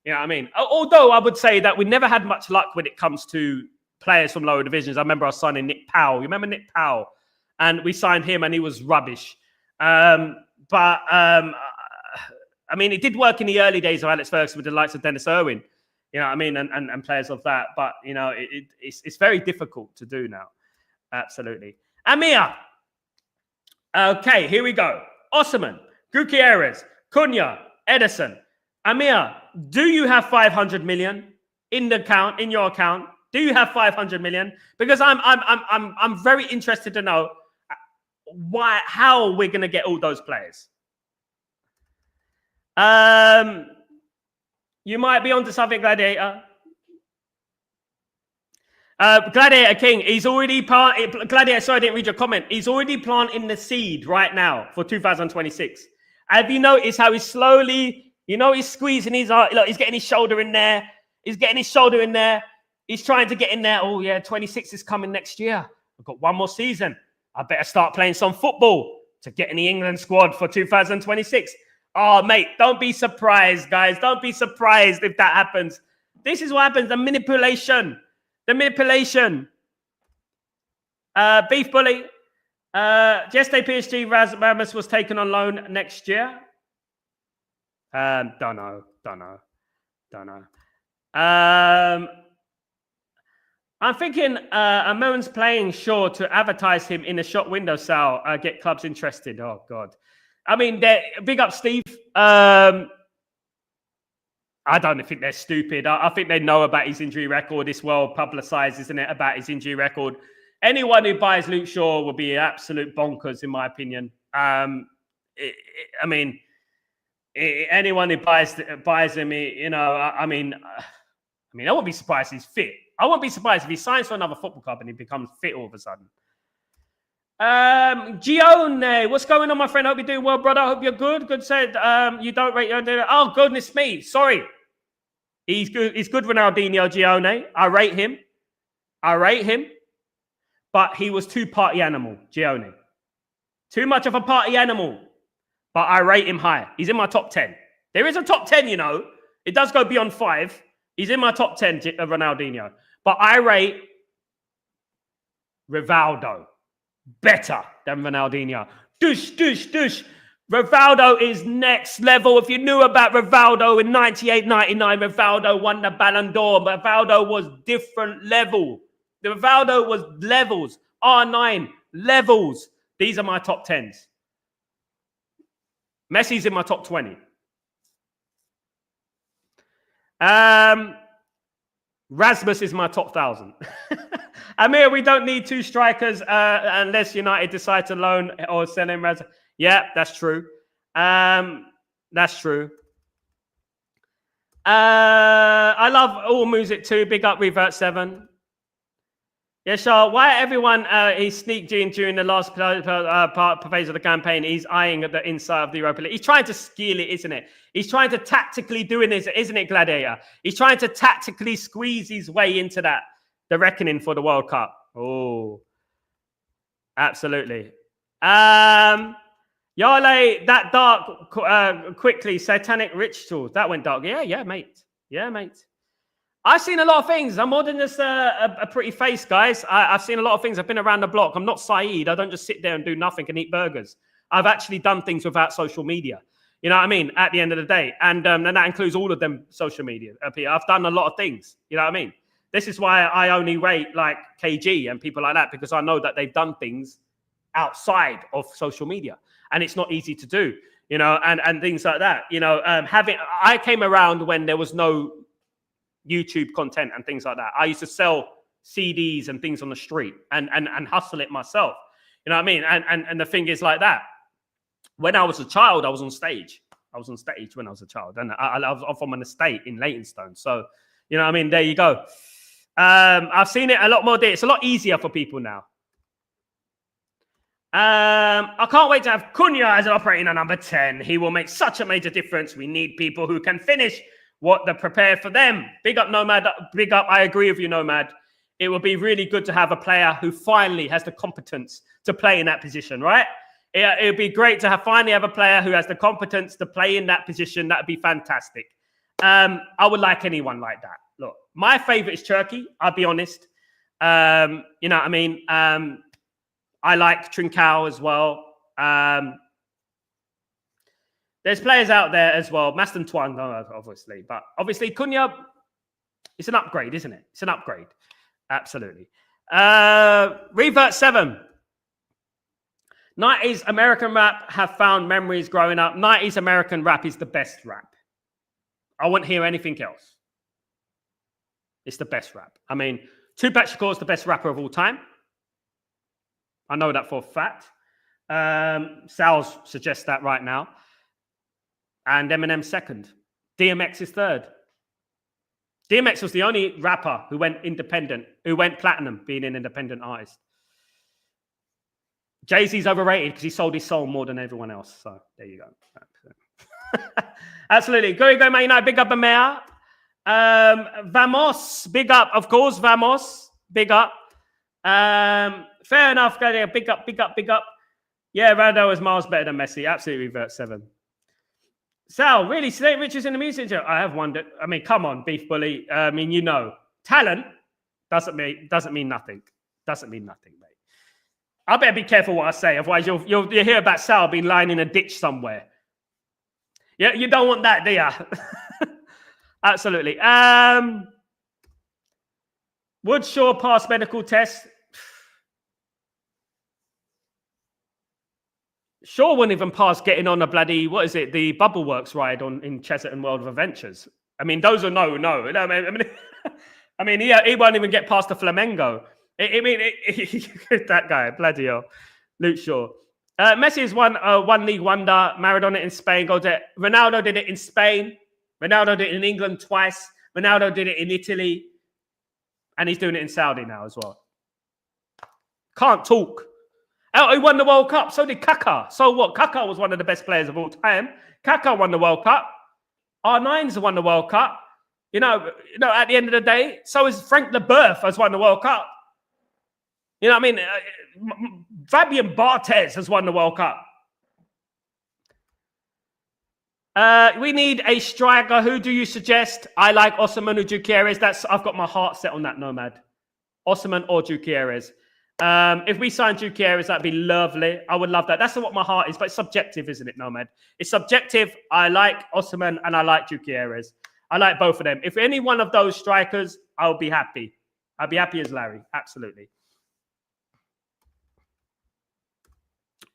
You know what I mean? Although I would say that we never had much luck when it comes to players from lower divisions. I remember I was signing Nick Powell. You remember Nick Powell? and we signed him, and he was rubbish. I mean, it did work in the early days of Alex Ferguson with the likes of Dennis Irwin, you know what I mean, and players of that. But, you know, it's very difficult to do now. Absolutely. Amir. Okay, here we go. Osman, Gutierrez, Cunha, Edison. Amir, do you have 500 million in your account? Do you have 500 million? Because I'm very interested to know how we're going to get all those players. You might be onto something, Gladiator. Gladiator King, he's already Gladiator, sorry, I didn't read your comment. He's already planting the seed right now for 2026. Have you noticed how he's slowly, he's squeezing his heart, look, he's getting his shoulder in there. He's getting his shoulder in there. He's trying to get in there. Oh, yeah, 26 is coming next year. I've got one more season. I better start playing some football to get in the England squad for 2026. Oh, mate, don't be surprised, guys. Don't be surprised if that happens. This is what happens, the manipulation. The manipulation. Beef Bully. Just a PSG, Ramos was taken on loan next year. Don't know. I'm thinking Amon's playing Shaw to advertise him in a shop window sale, get clubs interested. Oh, God. I mean, big up, Steve. I don't think they're stupid. I think they know about his injury record. It's well publicized, isn't it, about his injury record. Anyone who buys Luke Shaw will be absolute bonkers, in my opinion. Anyone who buys him, I won't be surprised he's fit. I won't be surprised if he signs for another football club and he becomes fit all of a sudden. Gione, what's going on, my friend? Hope you're doing well, brother. Hope you're good. Good said. You don't rate your... Oh, goodness me. Sorry. He's good. He's good, Ronaldinho, Gione. I rate him. But he was too party animal, Gione. Too much of a party animal. But I rate him high. He's in my top 10. There is a top 10, It does go beyond 5. He's in my top 10, Ronaldinho. But I rate Rivaldo better than Ronaldinho. Dush. Rivaldo is next level. If you knew about Rivaldo in 98, 99, Rivaldo won the Ballon d'Or. Rivaldo was different level. The Rivaldo was levels. R9, levels. These are my top 10s. Messi's in my top 20. Rasmus is my top 1,000. Amir, we don't need 2 strikers unless United decide to loan or sell him. Yeah, that's true. That's true. I love all music too. Big up Revert 7. Yeah, Charles, why everyone he sneaked in during the last phase of the campaign? He's eyeing at the inside of the Europa League. He's trying to steal it, isn't it? He's trying to tactically do it, isn't it, Gladiator? He's trying to tactically squeeze his way into that, the reckoning for the World Cup. Oh, absolutely. Yale, that dark, quickly, satanic rituals. That went dark. Yeah, mate. I've seen a lot of things. I'm more than just a pretty face, guys. I've seen a lot of things. I've been around the block. I'm not Saeed. I don't just sit there and do nothing and eat burgers. I've actually done things without social media. You know what I mean? At the end of the day. And that includes all of them social media. I've done a lot of things. You know what I mean? This is why I only rate like KG and people like that, because I know that they've done things outside of social media. And it's not easy to do, and things like that. I came around when there was no YouTube content and things like that. I used to sell CDs and things on the street and hustle it myself. You know what I mean? And the thing is like that. When I was a child, I was on stage. When I was a child. And I was from an estate in Leytonstone. So, you know what I mean? There you go. I've seen it a lot more. It's a lot easier for people now. I can't wait to have Cunha as an operating at number 10. He will make such a major difference. We need people who can finish what they're prepared for them. Big up, Nomad. Big up. I agree with you, Nomad. It would be really good to have a player who finally has the competence to play in that position, right? It would be great to finally have a player who has the competence to play in that position. That would be fantastic. I would like anyone like that. Look, my favorite is Turkey. I'll be honest. You know what I mean? I like Trincao as well. There's players out there as well. Maston Twang, obviously. But obviously, Cunha, it's an upgrade, isn't it? It's an upgrade. Absolutely. Revert 7. 90s American rap have found memories growing up. 90s American rap is the best rap. I won't hear anything else. It's the best rap. I mean, Tupac Shakur is the best rapper of all time. I know that for a fact. Sal suggests that right now. And Eminem second. DMX is third. DMX was the only rapper who went independent, who went platinum, being an independent artist. Jay-Z's overrated because he sold his soul more than everyone else. So there you go. Absolutely. Go, Man United. Big up, Amaya. Vamos. Big up, of course. Vamos. Big up. Fair enough. Big up. Yeah, Ronaldo is miles better than Messi. Absolutely revert 7. Sal, really? St. Richards in the music? I have wondered. I mean, come on, Beef Bully. I mean, you know, talent doesn't mean nothing. Doesn't mean nothing, mate. I better be careful what I say, otherwise you'll hear about Sal being lying in a ditch somewhere. Yeah, you don't want that, do you? Absolutely. Would Shaw pass medical test? Shaw wouldn't even pass getting on a bloody, the Bubble Works ride in Chesterton World of Adventures. I mean, those are no. I mean, he won't even get past the Flamengo. That guy, bloody hell. Luke Shaw. Messi is one league wonder. Maradona in Spain. Ronaldo did it in Spain. Ronaldo did it in England twice. Ronaldo did it in Italy. And he's doing it in Saudi now as well. Can't talk. Oh, he won the World Cup. So did Kaká. So what? Kaká was one of the best players of all time. Kaká won the World Cup. R9's won the World Cup. You know, at the end of the day, so is Frank Leboeuf has won the World Cup. You know what I mean? Fabian Barthez has won the World Cup. We need a striker. Who do you suggest? I like Osimhen or Gyökeres. I've got my heart set on that, Nomad. Osimhen or Gyökeres. If we sign Gyökeres, that'd be lovely. I would love that. That's what my heart is, but it's subjective, isn't it, Nomad? It's subjective. I like Osimhen and I like Gyökeres. I like both of them. If any one of those strikers, I'll be happy. I'll be happy as Larry. Absolutely.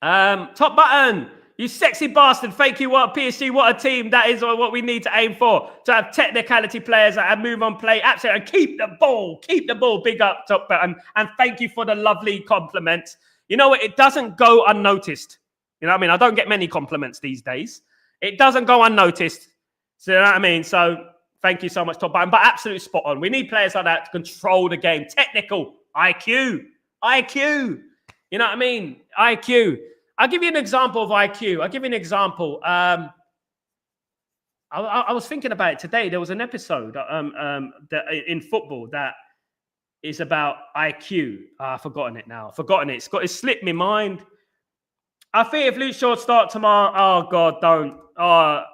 Top button. You sexy bastard. Thank you. What PSG. What a team. That is what we need to aim for. To have technicality players that move on play. Absolutely. And keep the ball. Keep the ball. Big up, top button. And thank you for the lovely compliment. You know what? It doesn't go unnoticed. You know what I mean? I don't get many compliments these days. It doesn't go unnoticed. So you know what I mean? So thank you so much, top button. But absolutely spot on. We need players like that to control the game. Technical. IQ. You know what I mean? IQ. I'll give you an example of IQ. I'll give you an example. I was thinking about it today. There was an episode that in football that is about IQ. I've forgotten it now. It slipped my mind. I think if Luke Shaw start tomorrow, oh God, don't.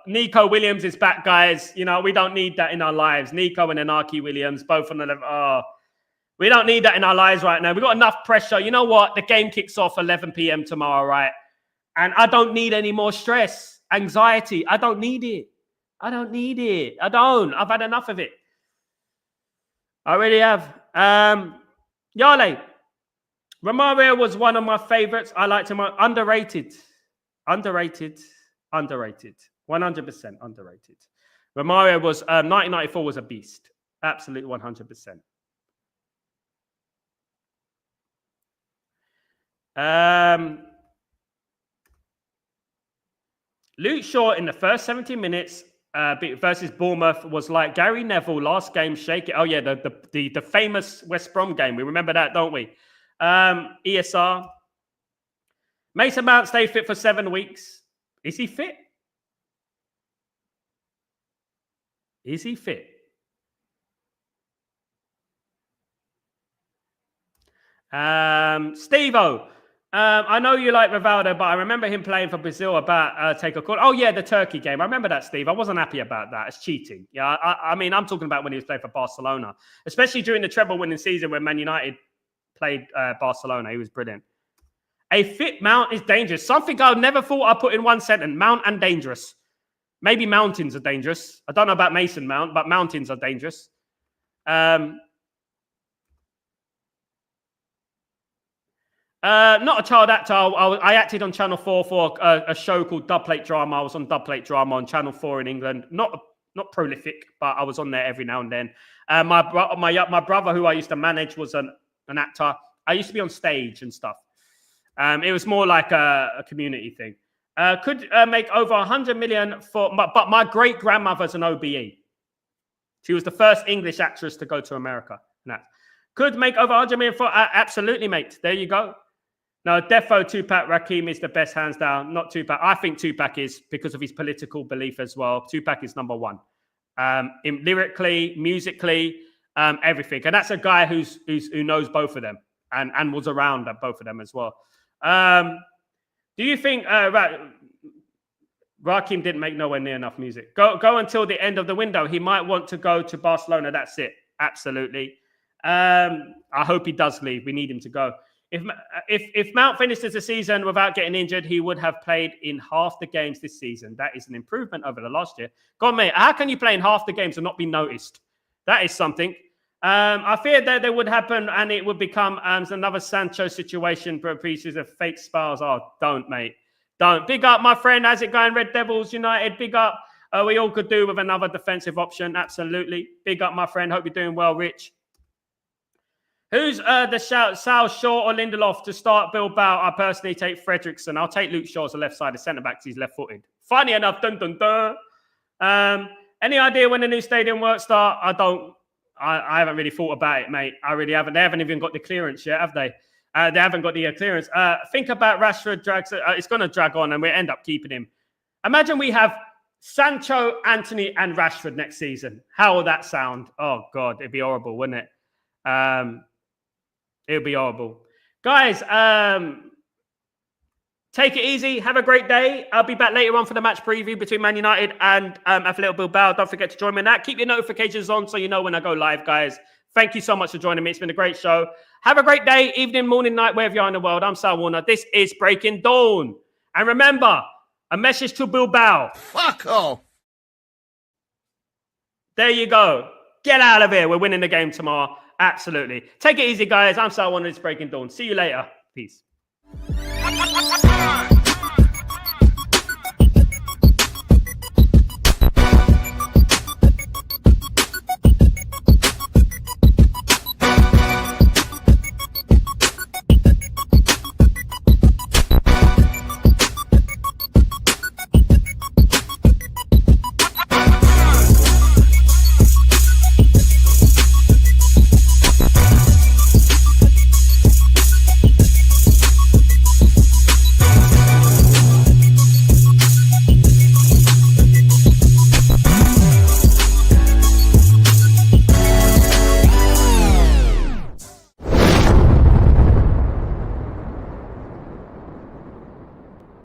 Nico Williams is back, guys. You know, we don't need that in our lives. Nico and Anarchy Williams, both on the level. We don't need that in our lives right now. We've got enough pressure. You know what? The game kicks off 11 p.m. tomorrow, right? And I don't need any more stress, anxiety. I don't need it. I don't. I've had enough of it. I really have. Yale. Romario was one of my favorites. I liked him. Underrated. 100% underrated. Romario was 1994 was a beast. Absolutely 100%. Luke Shaw in the first 70 minutes versus Bournemouth was like Gary Neville last game. Shake it. Oh yeah, the famous West Brom game. We remember that, don't we? ESR. Mason Mount stayed fit for 7 weeks. Is he fit? Steve-O. I know you like Rivaldo, but I remember him playing for Brazil about take a call. Oh, yeah, the Turkey game. I remember that, Steve. I wasn't happy about that. It's cheating. Yeah, I mean, I'm talking about when he was playing for Barcelona, especially during the treble winning season when Man United played Barcelona. He was brilliant. A fit Mount is dangerous. Something I never thought I'd put in one sentence. Mount and dangerous. Maybe mountains are dangerous. I don't know about Mason Mount, but mountains are dangerous. Not a child actor. I acted on Channel 4 for a show called Dubplate Drama. I was on Dubplate Drama on Channel 4 in England. Not prolific, but I was on there every now and then. My brother, who I used to manage, was an actor. I used to be on stage and stuff. It was more like a community thing. Could make over 100 million but my great grandmother's an OBE. She was the first English actress to go to America. Could make over 100 million for absolutely, mate. There you go. No, Defo, Tupac, Rakim is the best, hands down. Not Tupac. I think Tupac is because of his political belief as well. Tupac is number one. Lyrically, musically, everything. And that's a guy who knows both of them and was around at both of them as well. Do you think Rakim didn't make nowhere near enough music? Go until the end of the window. He might want to go to Barcelona. That's it. Absolutely. I hope he does leave. We need him to go. If Mount finishes the season without getting injured, he would have played in half the games this season. That is an improvement over the last year. Go on, mate. How can you play in half the games and not be noticed? That is something. I feared that would happen and it would become another Sancho situation for pieces of fake spells. Oh, don't, mate. Don't. Big up, my friend. How's it going, Red Devils United? Big up. We all could do with another defensive option. Absolutely. Big up, my friend. Hope you're doing well, Rich. Who's the shout? Sal, Shaw or Lindelof to start Bilbao? I personally take Fredrickson. I'll take Luke Shaw as a left-sided centre-back because he's left-footed. Funny enough, dun dun dun. Any idea when the new stadium work start? I don't. I haven't really thought about it, mate. I really haven't. They haven't even got the clearance yet, have they? They haven't got the clearance. Think about Rashford drags. It's going to drag on, and we end up keeping him. Imagine we have Sancho, Anthony, and Rashford next season. How will that sound? Oh God, it'd be horrible, wouldn't it? It would be horrible. Guys, take it easy. Have a great day. I'll be back later on for the match preview between Man United and Athletic Bilbao. Don't forget to join me in that. Keep your notifications on so you know when I go live, guys. Thank you so much for joining me. It's been a great show. Have a great day, evening, morning, night, wherever you are in the world. I'm Sal Warner. This is Breaking Dawn. And remember, a message to Bilbao. Fuck off. There you go. Get out of here. We're winning the game tomorrow. Absolutely. Take it easy, guys. I'm Sal Warner. It's Breaking Dawn. See you later. Peace.